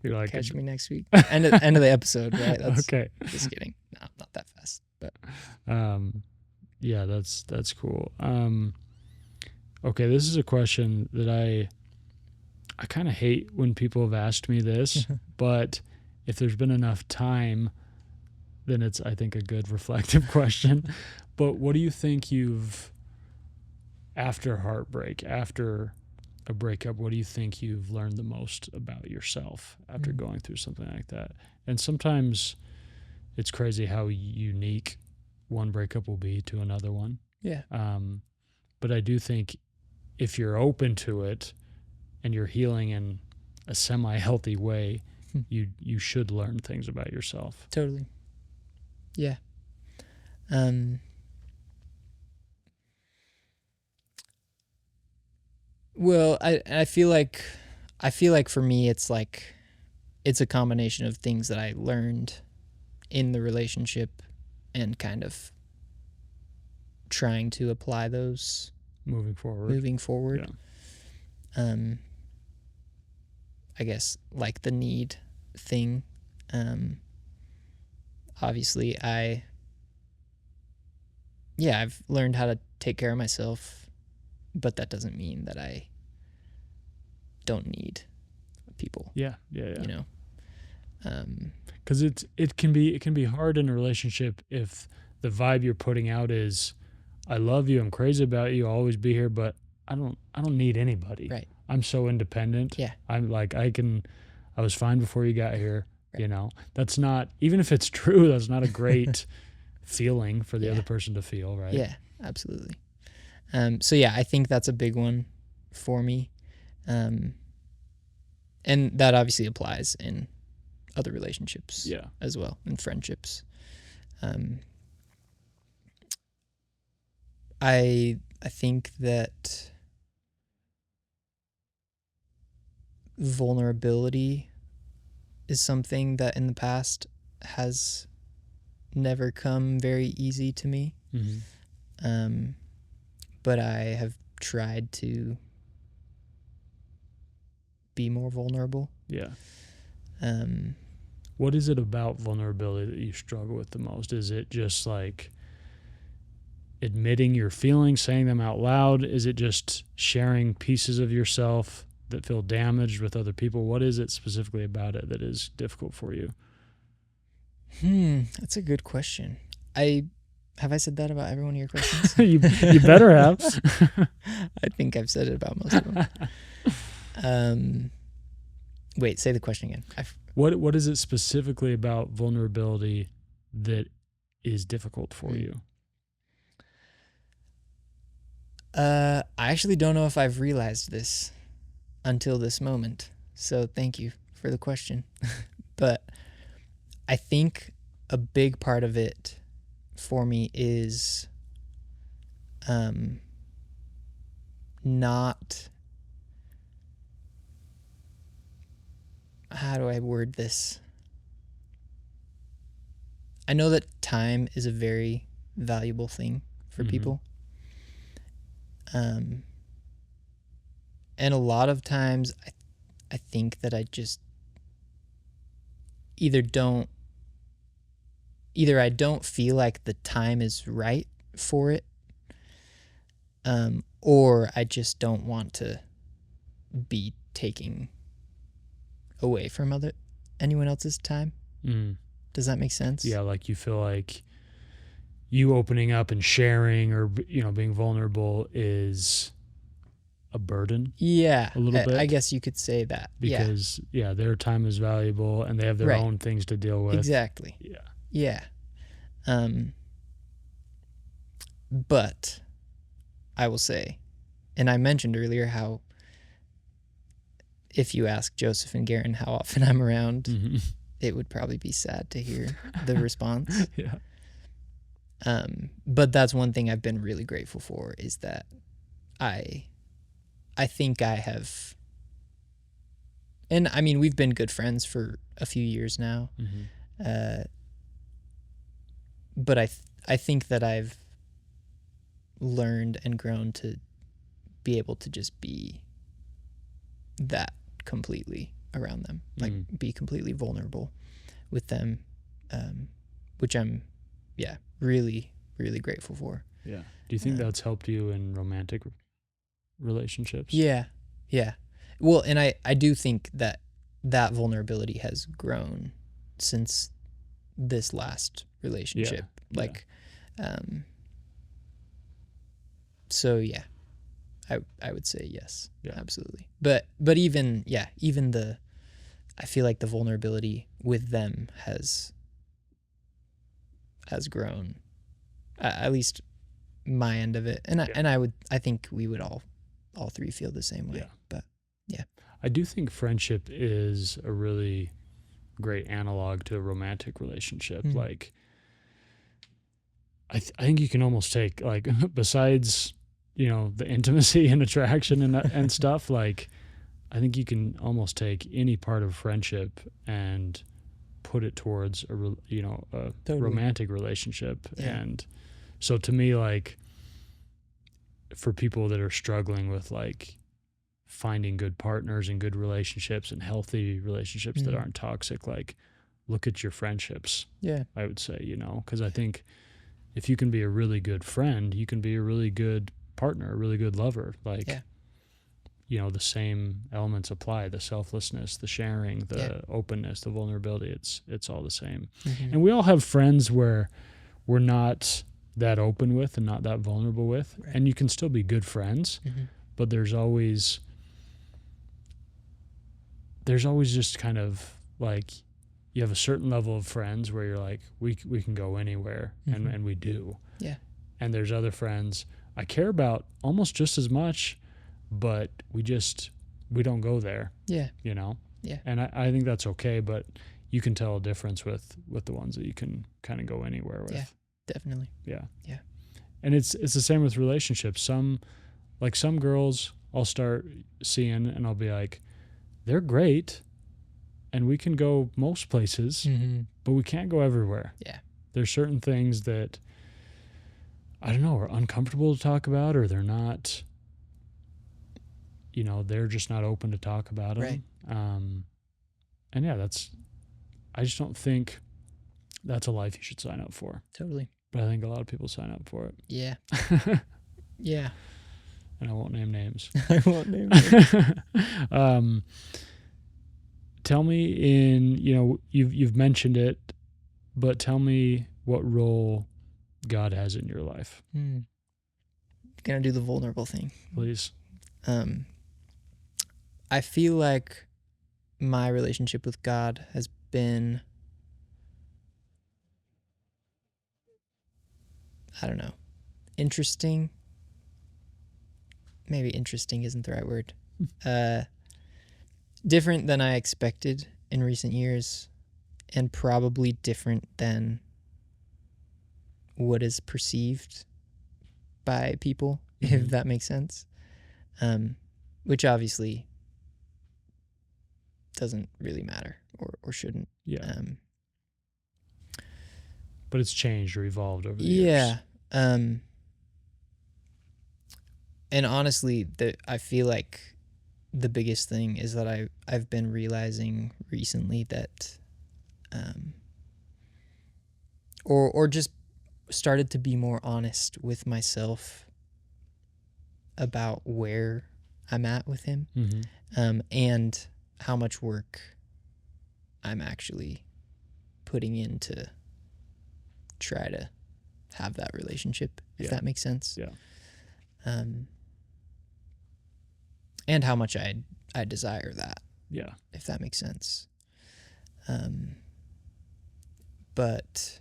You're like, catch me next week. End of the episode, right? That's, okay. Just kidding. No, not that fast. But yeah, that's cool. Okay, this is a question that I kind of hate when people have asked me this, but if there's been enough time, then it's, I think, a good reflective question. But what do you think after heartbreak, after a breakup, what do you think you've learned the most about yourself after going through something like that? And sometimes it's crazy how unique one breakup will be to another one. Yeah. But I do think if you're open to it and you're healing in a semi-healthy way, you should learn things about yourself. Totally. Yeah. Well, I feel like for me it's like it's a combination of things that I learned in the relationship and kind of trying to apply those moving forward. Yeah. I guess like the need thing. Obviously I've learned how to take care of myself, but that doesn't mean that I don't need people. Yeah. You know, because it can be hard in a relationship if the vibe you're putting out is, I love you, I'm crazy about you, I'll always be here, but I don't need anybody. Right. I'm so independent. Yeah. I'm like, I was fine before you got here. Right. You know, that's not, even if it's true, that's not a great feeling for the other person to feel, right? Yeah, absolutely. So yeah, I think that's a big one for me. And that obviously applies in other relationships as well, and friendships. I think that vulnerability is something that in the past has never come very easy to me. Mm-hmm. But I have tried to be more vulnerable. Yeah. What is it about vulnerability that you struggle with the most? Is it just like admitting your feelings, saying them out loud? Is it just sharing pieces of yourself that feel damaged with other people? What is it specifically about it that is difficult for you? That's a good question. Have I said that about every one of your questions? you better have. I think I've said it about most of them. Wait, say the question again. What is it specifically about vulnerability that is difficult for you? I actually don't know if I've realized this until this moment. So thank you for the question. But I think a big part of it for me is not, how do I word this? I know that time is a very valuable thing for people. And a lot of times I think that I just either I don't feel like the time is right for it, or I just don't want to be taking away from anyone else's time. Does that make sense? Yeah, like you feel like you opening up and sharing or being vulnerable is a burden. Yeah, a little bit. I guess you could say that. Because their time is valuable and they have their own things to deal with. Exactly. Yeah. But I will say, and I mentioned earlier how if you ask Joseph and Garen how often I'm around, it would probably be sad to hear the response. Yeah. But that's one thing I've been really grateful for, is that I think I have, and I mean, we've been good friends for a few years now. But I think that I've learned and grown to be able to just be that completely around them, like be completely vulnerable with them, which I'm, really, really grateful for. Yeah. Do you think that's helped you in romantic relationships? Yeah. Well, and I do think that vulnerability has grown since this last relationship. Yeah. Like, so yeah, I would say yes, absolutely. But even I feel like the vulnerability with them has grown, at least my end of it. And I think we would all three feel the same way. Yeah. But yeah, I do think friendship is a really great analog to a romantic relationship. Like, I think you can almost take, like, besides, the intimacy and attraction and stuff, like, I think you can almost take any part of friendship and put it towards a romantic relationship. And so to me, like, for people that are struggling with, like, finding good partners and good relationships and healthy relationships that aren't toxic, like, look at your friendships. Yeah. I would say, because I think if you can be a really good friend, you can be a really good partner, a really good lover. Like, the same elements apply: the selflessness, the sharing, the openness, the vulnerability. It's all the same. And we all have friends where we're not that open with and not that vulnerable with, and you can still be good friends, but there's always just kind of like, you have a certain level of friends where you're like, we can go anywhere, and we do. Yeah. And there's other friends I care about almost just as much, but we don't go there. Yeah. Yeah. And I think that's okay, but you can tell a difference with the ones that you can kind of go anywhere with. Yeah, definitely. Yeah. Yeah. And it's the same with relationships. Some girls I'll start seeing and I'll be like, they're great and we can go most places, but we can't go everywhere. Yeah. There's certain things that, I don't know, are uncomfortable to talk about, or they're not, they're just not open to talk about them. Right. And yeah, I just don't think that's a life you should sign up for. Totally. But I think a lot of people sign up for it. Yeah. Yeah. And I won't name names. I won't name names. Tell me you've mentioned it, but tell me what role God has in your life. Gonna do the vulnerable thing. Please. I feel like my relationship with God has been, I don't know, interesting. Maybe interesting isn't the right word. Different than I expected in recent years, and probably different than what is perceived by people, if that makes sense. Which obviously doesn't really matter or shouldn't. Yeah. But it's changed or evolved over the years. Yeah. And honestly, I feel like the biggest thing is that I've been realizing recently that, or just started to be more honest with myself about where I'm at with him, and how much work I'm actually putting in to try to have that relationship, if that makes sense. Yeah. And how much I desire that. Yeah. If that makes sense. But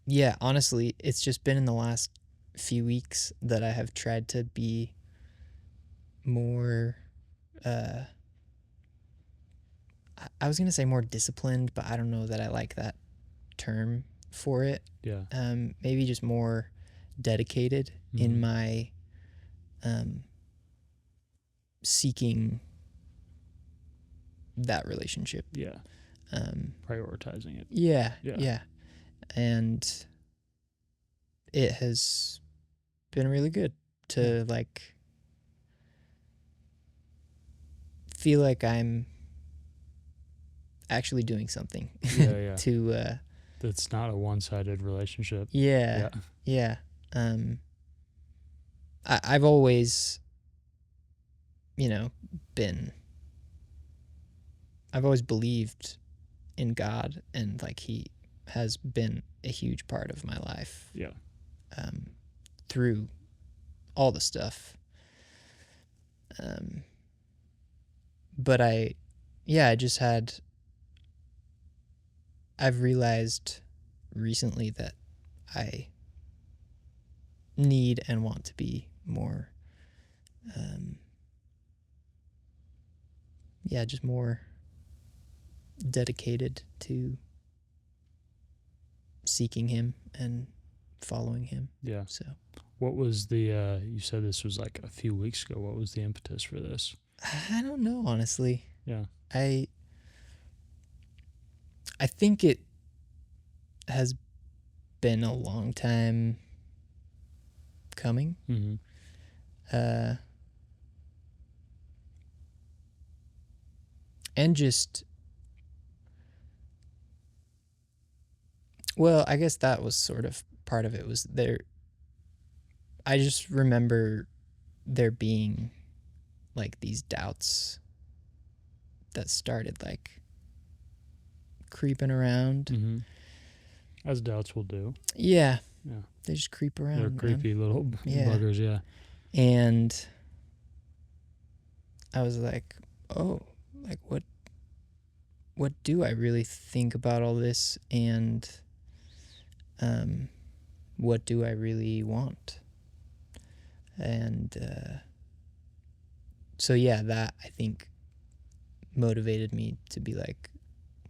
yeah, honestly, it's just been in the last few weeks that I have tried to be more, I was going to say more disciplined, but I don't know that I like that term for it. Yeah. Maybe just more dedicated in my seeking that relationship. Yeah. Prioritizing it. Yeah. And it has been really good to like feel like I'm actually doing something. Yeah. to that's not a one-sided relationship. Yeah. I've always, been, I've always believed in God, and like he has been a huge part of my life. Yeah. Through all the stuff. But I've realized recently that I need and want to be more, just more dedicated to seeking him and following him. Yeah. So what was the, you said this was like a few weeks ago. What was the impetus for this? I don't know, honestly. Yeah. I think it has been a long time coming. Mm-hmm. And just, well, I guess that was sort of part of it. Was there, I just remember there being like these doubts that started like creeping around. Mm-hmm. As doubts will do. Yeah. Yeah. They just creep around. They're creepy little buggers, yeah. And I was like, oh, like what do I really think about all this, and what do I really want? And so yeah, that I think motivated me to be like,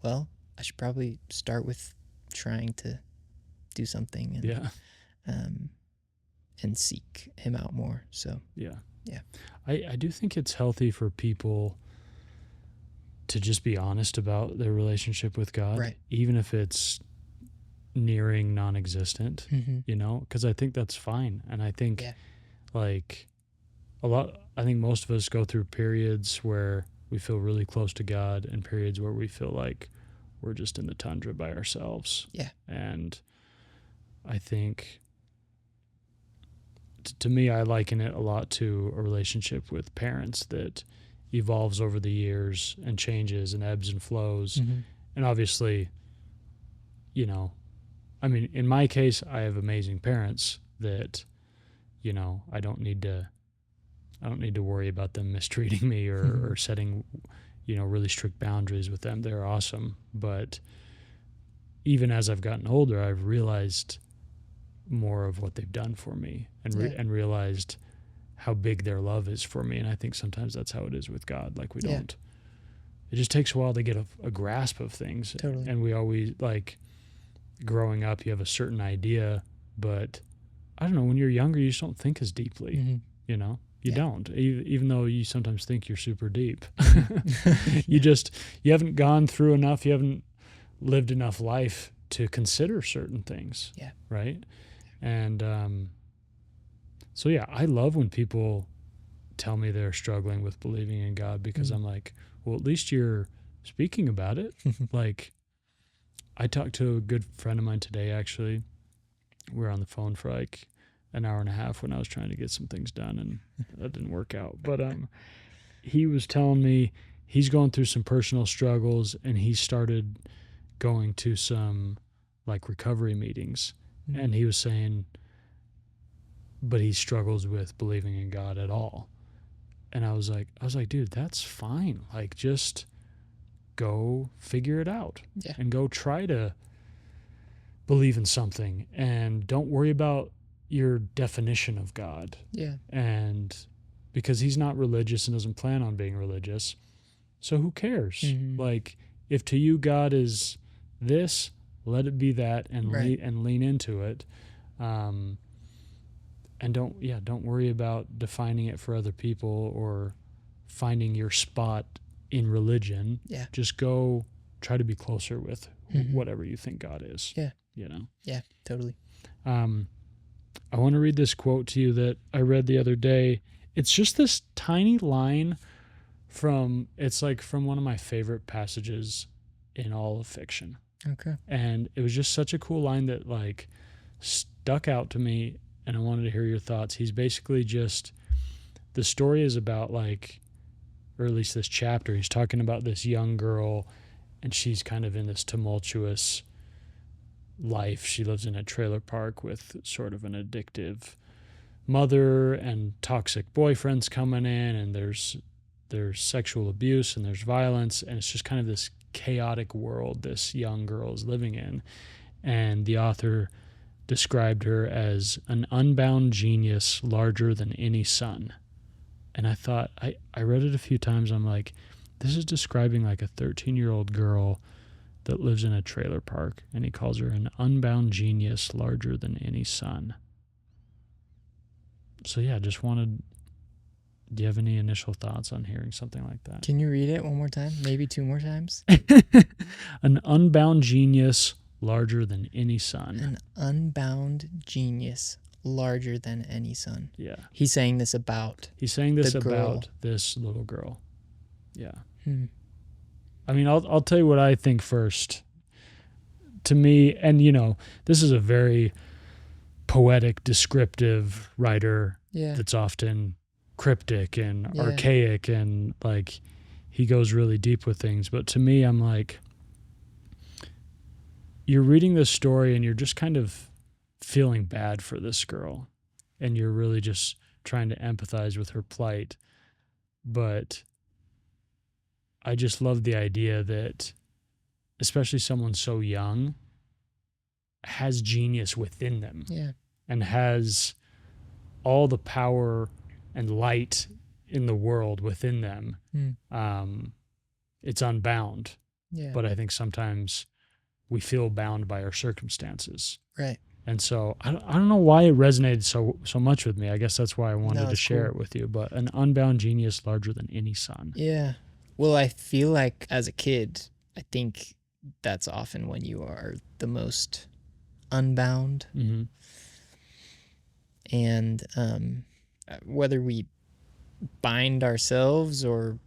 well, I should probably start with trying to do something and yeah. And seek him out more. So yeah. Yeah. I do think it's healthy for people to just be honest about their relationship with God, Right. even if it's nearing non-existent, Mm-hmm. because I think that's fine. And I think Yeah. like I think most of us go through periods where we feel really close to God and periods where we feel like we're just in the tundra by ourselves. Yeah. And I think to me, I liken it a lot to a relationship with parents that evolves over the years and changes and ebbs and flows. Mm-hmm. And obviously, I mean, in my case, I have amazing parents that, I don't need to worry about them mistreating me or setting, really strict boundaries with them. They're awesome. But even as I've gotten older, I've realized more of what they've done for me and realized how big their love is for me. And I think sometimes that's how it is with God. Like it just takes a while to get a grasp of things. Totally. And we always, like, growing up, you have a certain idea, but I don't know, when you're younger, you just don't think as deeply, Mm-hmm. You don't, even though you sometimes think you're super deep. You haven't gone through enough, you haven't lived enough life to consider certain things. Yeah. Right. And so yeah, I love when people tell me they're struggling with believing in God, because I'm like, well, at least you're speaking about it. Like, I talked to a good friend of mine today, actually. We were on the phone for like an hour and a half when I was trying to get some things done, and that didn't work out. But he was telling me he's going through some personal struggles, and he started going to some like recovery meetings. Mm-hmm. And he was saying, but he struggles with believing in God at all. And I was like, dude, that's fine. Like, just go figure it out. Yeah. And go try to believe in something, and don't worry about your definition of God. Yeah. And because he's not religious and doesn't plan on being religious, so who cares? Mm-hmm. Like, if to you God is this, let it be that, and Right. lean into it. And don't worry about defining it for other people or finding your spot in religion. Yeah. Just go try to be closer with Mm-hmm. whatever you think God is. Yeah. Yeah, Totally. I want to read this quote to you that I read the other day. It's just this tiny line it's like from one of my favorite passages in all of fiction. Okay. And it was just such a cool line that like stuck out to me, and I wanted to hear your thoughts. He's basically just, the story is about like or at least this chapter, he's talking about this young girl, and she's kind of in this tumultuous life. She lives in a trailer park with sort of an addictive mother and toxic boyfriends coming in, and there's sexual abuse and there's violence, and it's just kind of this chaotic world this young girl is living in. And the author described her as an unbound genius larger than any sun. And I thought, I read it a few times. I'm like, this is describing like a 13-year-old girl that lives in a trailer park, and he calls her an unbound genius larger than any sun. So yeah, just wanted, do you have any initial thoughts on hearing something like that? Can you read it one more time? Maybe 2 more times? An unbound genius larger than any sun. An unbound genius larger than any sun. Yeah. He's saying this about this little girl. Yeah. I mean, I'll tell you what I think first. To me, and this is a very poetic, descriptive writer that's often cryptic and archaic, and like he goes really deep with things. But to me, I'm like, you're reading this story and you're just kind of feeling bad for this girl, and you're really just trying to empathize with her plight. But I just love the idea that especially someone so young has genius within them, and has all the power and light in the world within them. It's unbound, but I think sometimes we feel bound by our circumstances. Right. And so I don't know why it resonated so much with me. I guess that's why I wanted to share it with you. But an unbound genius larger than any sun. Yeah. Well, I feel like as a kid, I think that's often when you are the most unbound. Mm-hmm. And whether we bind ourselves or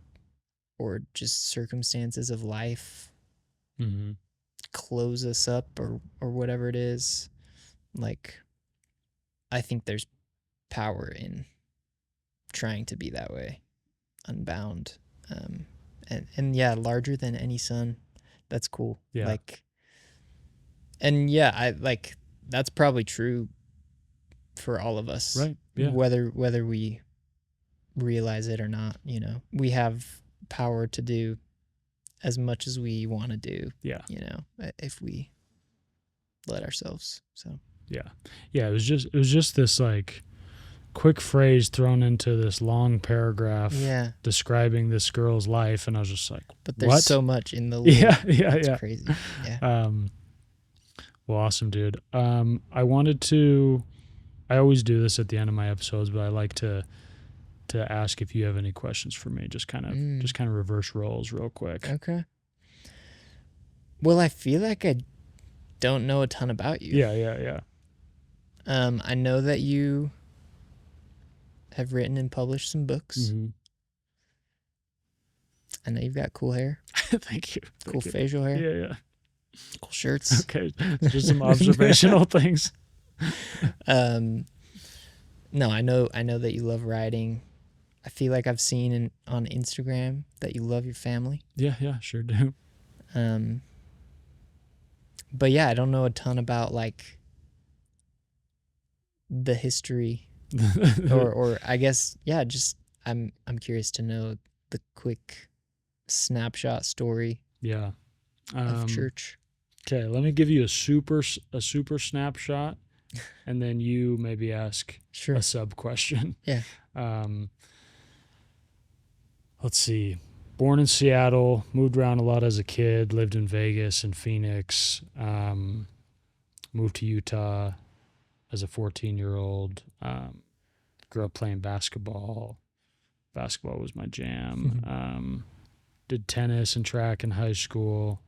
just circumstances of life close us up or whatever it is, like, I think there's power in trying to be that way, unbound. And yeah, larger than any sun. That's cool. Yeah. Like, and yeah, I like, that's probably true for all of us. Right. Yeah. Whether we realize it or not, we have power to do as much as we want to do. Yeah. If we let ourselves. So. Yeah. Yeah. It was just this like quick phrase thrown into this long paragraph describing this girl's life, and I was just like, but there's what? So much in the little, it's crazy. Yeah. Well, awesome, dude. I always do this at the end of my episodes, but I like to ask if you have any questions for me. Just kind of reverse roles real quick. Okay. Well, I feel like I don't know a ton about you. Yeah. I know that you have written and published some books. Mm-hmm. I know you've got cool hair. Thank you. Cool facial hair. Yeah. Cool shirts. Okay, just some observational things. No, I know that you love writing. I feel like I've seen on Instagram that you love your family. Yeah, sure do. But yeah, I don't know a ton about like the history or I guess, just I'm curious to know the quick snapshot story. Yeah. Of church. Okay, let me give you a super snapshot, and then you maybe ask a sub question. Yeah. Let's see. Born in Seattle, moved around a lot as a kid, lived in Vegas and Phoenix, moved to Utah as a 14-year-old, grew up playing basketball. Basketball was my jam. Did tennis and track in high school.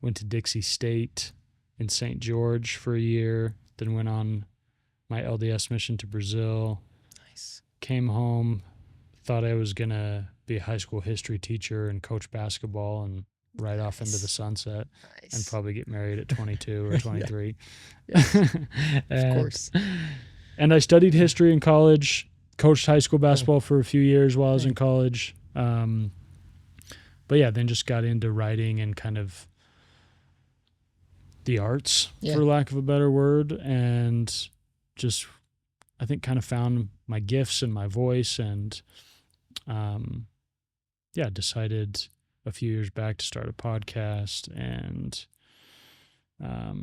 Went to Dixie State in St. George for a year. Then went on my LDS mission to Brazil. Nice. Came home, thought I was going to be a high school history teacher and coach basketball and ride off into the sunset and probably get married at 22 or 23. Of course. And I studied history in college, coached high school basketball for a few years while I was in college, But yeah, then just got into writing and kind of the arts, for lack of a better word, and just I think kind of found my gifts and my voice, and decided a few years back to start a podcast. And I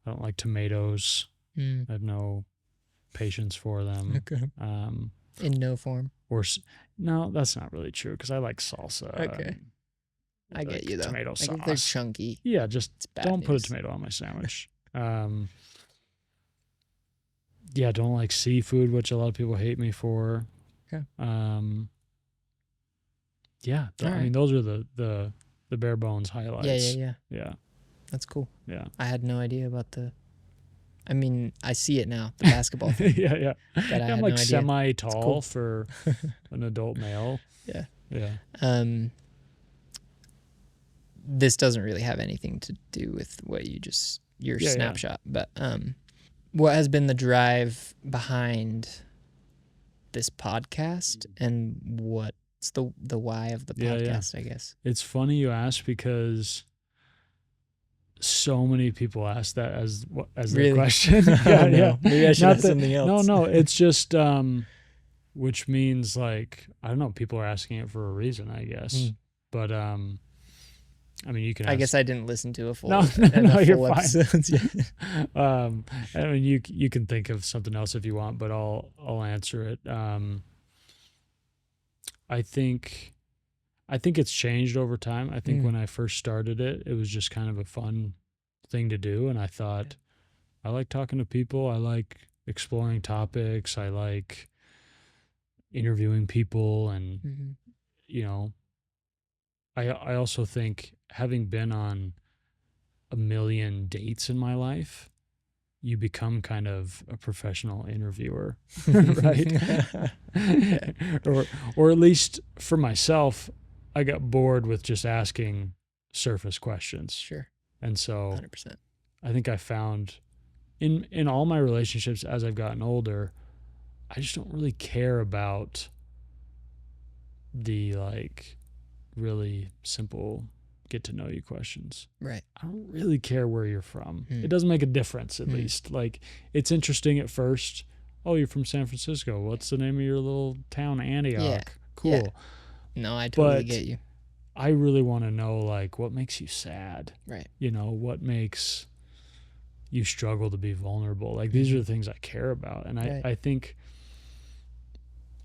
don't like tomatoes. I have no patience for them. Okay. In no form. No, that's not really true, because I like salsa. Okay. I get you, though. Tomato sauce. If they're chunky. Yeah, just don't put a tomato on my sandwich. Don't like seafood, which a lot of people hate me for. Okay. I mean, those are the bare bones highlights. Yeah. That's cool. Yeah. I had no idea about I mean, I see it now, the basketball thing. Yeah. But I'm like semi-tall for an adult male. Yeah. Yeah. This doesn't really have anything to do with what your snapshot, but what has been the drive behind this podcast, and what's the why of the podcast, I guess? It's funny you ask, because so many people ask that as really? their question. Yeah. Maybe I should ask something else. No, it's just which means, like, I don't know, people are asking it for a reason, I guess. But I mean, you can. I guess I didn't listen to a full. No, you're episodes. I mean, you can think of something else if you want, but I'll answer it. I think it's changed over time. I think when I first started it, it was just kind of a fun thing to do, and I thought, I like talking to people. I like exploring topics. I like interviewing people, and I also think, having been on a million dates in my life, you become kind of a professional interviewer, right? or at least for myself, I got bored with just asking surface questions. Sure. And so 100%. I think I found in all my relationships as I've gotten older, I just don't really care about the really simple get to know you questions. Right. I don't really care where you're from. It doesn't make a difference, at least. Like, it's interesting at first. Oh, you're from San Francisco. What's the name of your little town? Antioch. Yeah. Cool. Yeah. No, I totally get you. I really want to know, like, what makes you sad? Right. What makes you struggle to be vulnerable? Like, these are the things I care about. And I think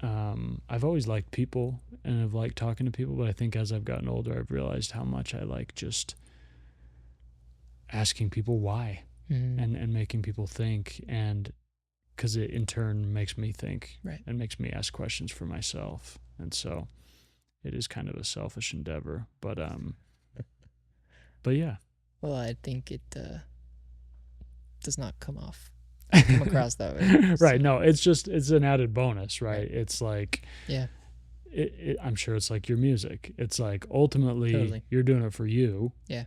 I've always liked people, and I've liked talking to people, but I think as I've gotten older, I've realized how much I like just asking people why, and making people think, and because it in turn makes me think, and makes me ask questions for myself. And so it is kind of a selfish endeavor, but yeah. Well, I think it does not come across that way. Right. No, it's an added bonus, right? It's like, I'm sure it's like your music. It's like, ultimately you're doing it for you. Yeah.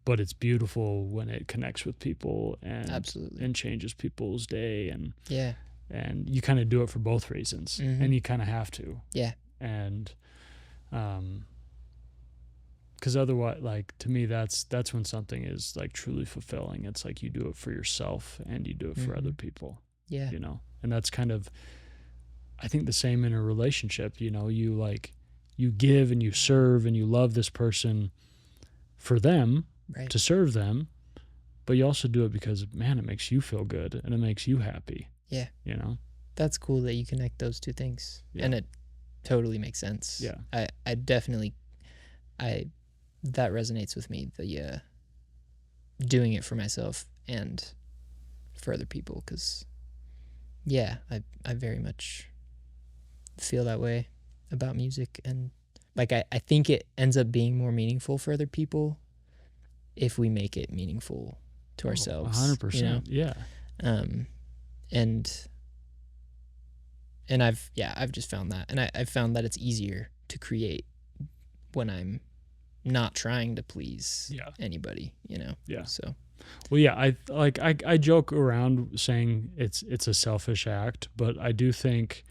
But it's beautiful when it connects with people and absolutely, and changes people's day, and and you kind of do it for both reasons, and you kind of have to. Yeah. And because otherwise, like, to me, that's when something is like truly fulfilling. It's like you do it for yourself and you do it for other people. Yeah. And that's kind of, I think, the same in a relationship. You give and you serve and you love this person for them, to serve them, but you also do it because, man, it makes you feel good and it makes you happy. Yeah. That's cool that you connect those two things. And it totally makes sense. Yeah. I definitely, that resonates with me, the doing it for myself and for other people, because I very much feel that way about music, and like I think it ends up being more meaningful for other people if we make it meaningful to ourselves. 100%. Yeah. And I've just found that, and I've found that it's easier to create when I'm not trying to please anybody, Yeah. So, well, yeah, I joke around saying it's a selfish act, but I do think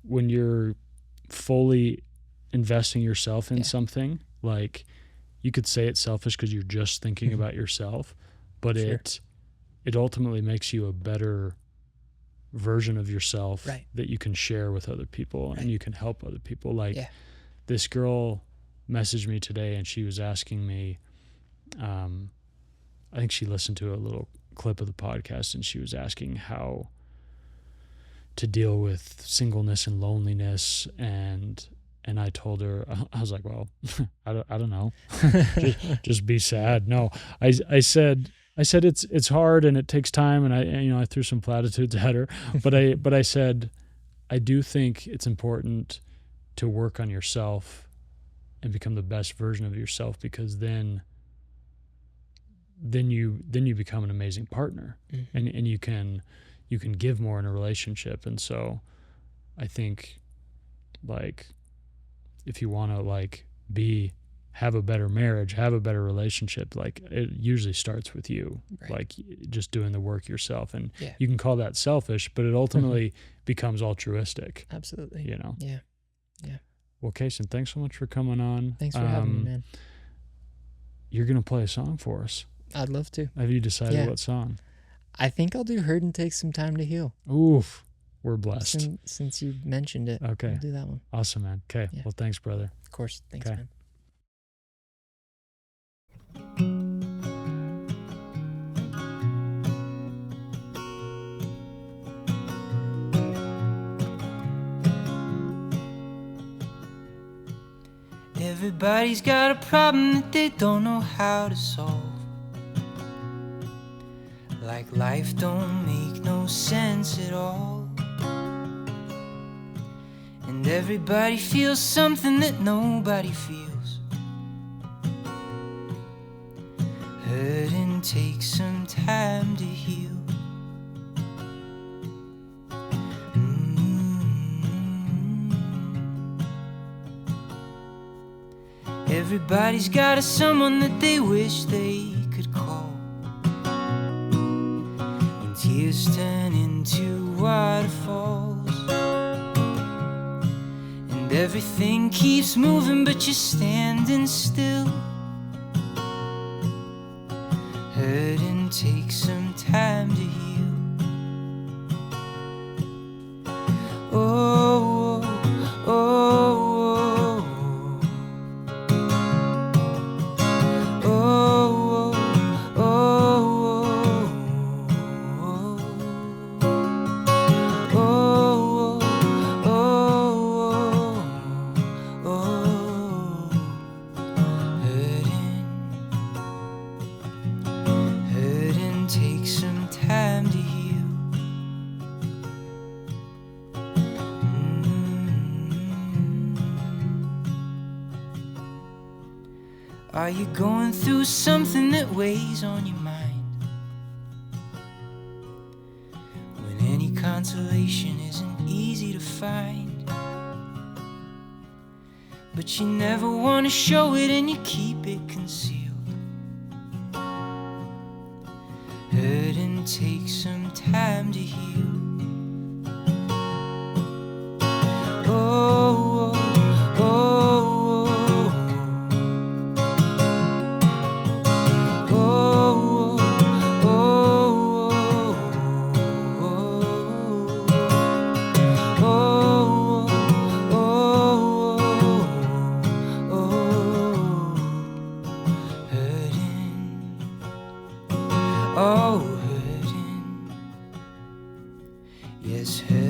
when you're fully investing yourself in Yeah. something, like you could say it's selfish because you're just thinking about yourself, but Sure. it ultimately makes you a better version of yourself Right. that you can share with other people Right. and you can help other people. Like Yeah. this girl messaged me today and she was asking me, I think she listened to a little clip of the podcast and she was asking how to deal with singleness and loneliness, and I told her, I was like, well, I don't know. just be sad. No, I said it's hard and it takes time, and I threw some platitudes at her, but I said I do think it's important to work on yourself and become the best version of yourself, because then you become an amazing partner, Mm-hmm. and you can give more in a relationship. And so I think, like, if you want to like have a better marriage, have a better relationship, like it usually starts with you, Right. like just doing the work yourself. And Yeah. you can call that selfish, but it ultimately becomes altruistic. Absolutely. You know. Yeah. Well, Cayson, thanks so much for coming on. Thanks for having me, man. You're gonna play a song for us. I'd love to. Have you decided Yeah. what song? I think I'll do Hurtin' Takes Some Time to Heal. Oof, we're blessed. Since you mentioned it. Okay. I'll do that one. Awesome, man. Okay. Yeah. Well, thanks, brother. Of course. Thanks, Okay. man. Everybody's got a problem that they don't know how to solve. Like life don't make no sense at all. And everybody feels something that nobody feels. Hurting takes some time to heal. Everybody's got a someone that they wish they could call. And tears turn into waterfalls. And everything keeps moving but you're standing still. Hurting takes some time to heal. Oh, oh, oh. Hurting takes some time to heal. Are you going through something that weighs on your mind? When any consolation isn't easy to find, but you never want to show it and you keep it concealed. Hurting takes some time to heal. Oh, oh, oh, oh, hurting, yes, hurting.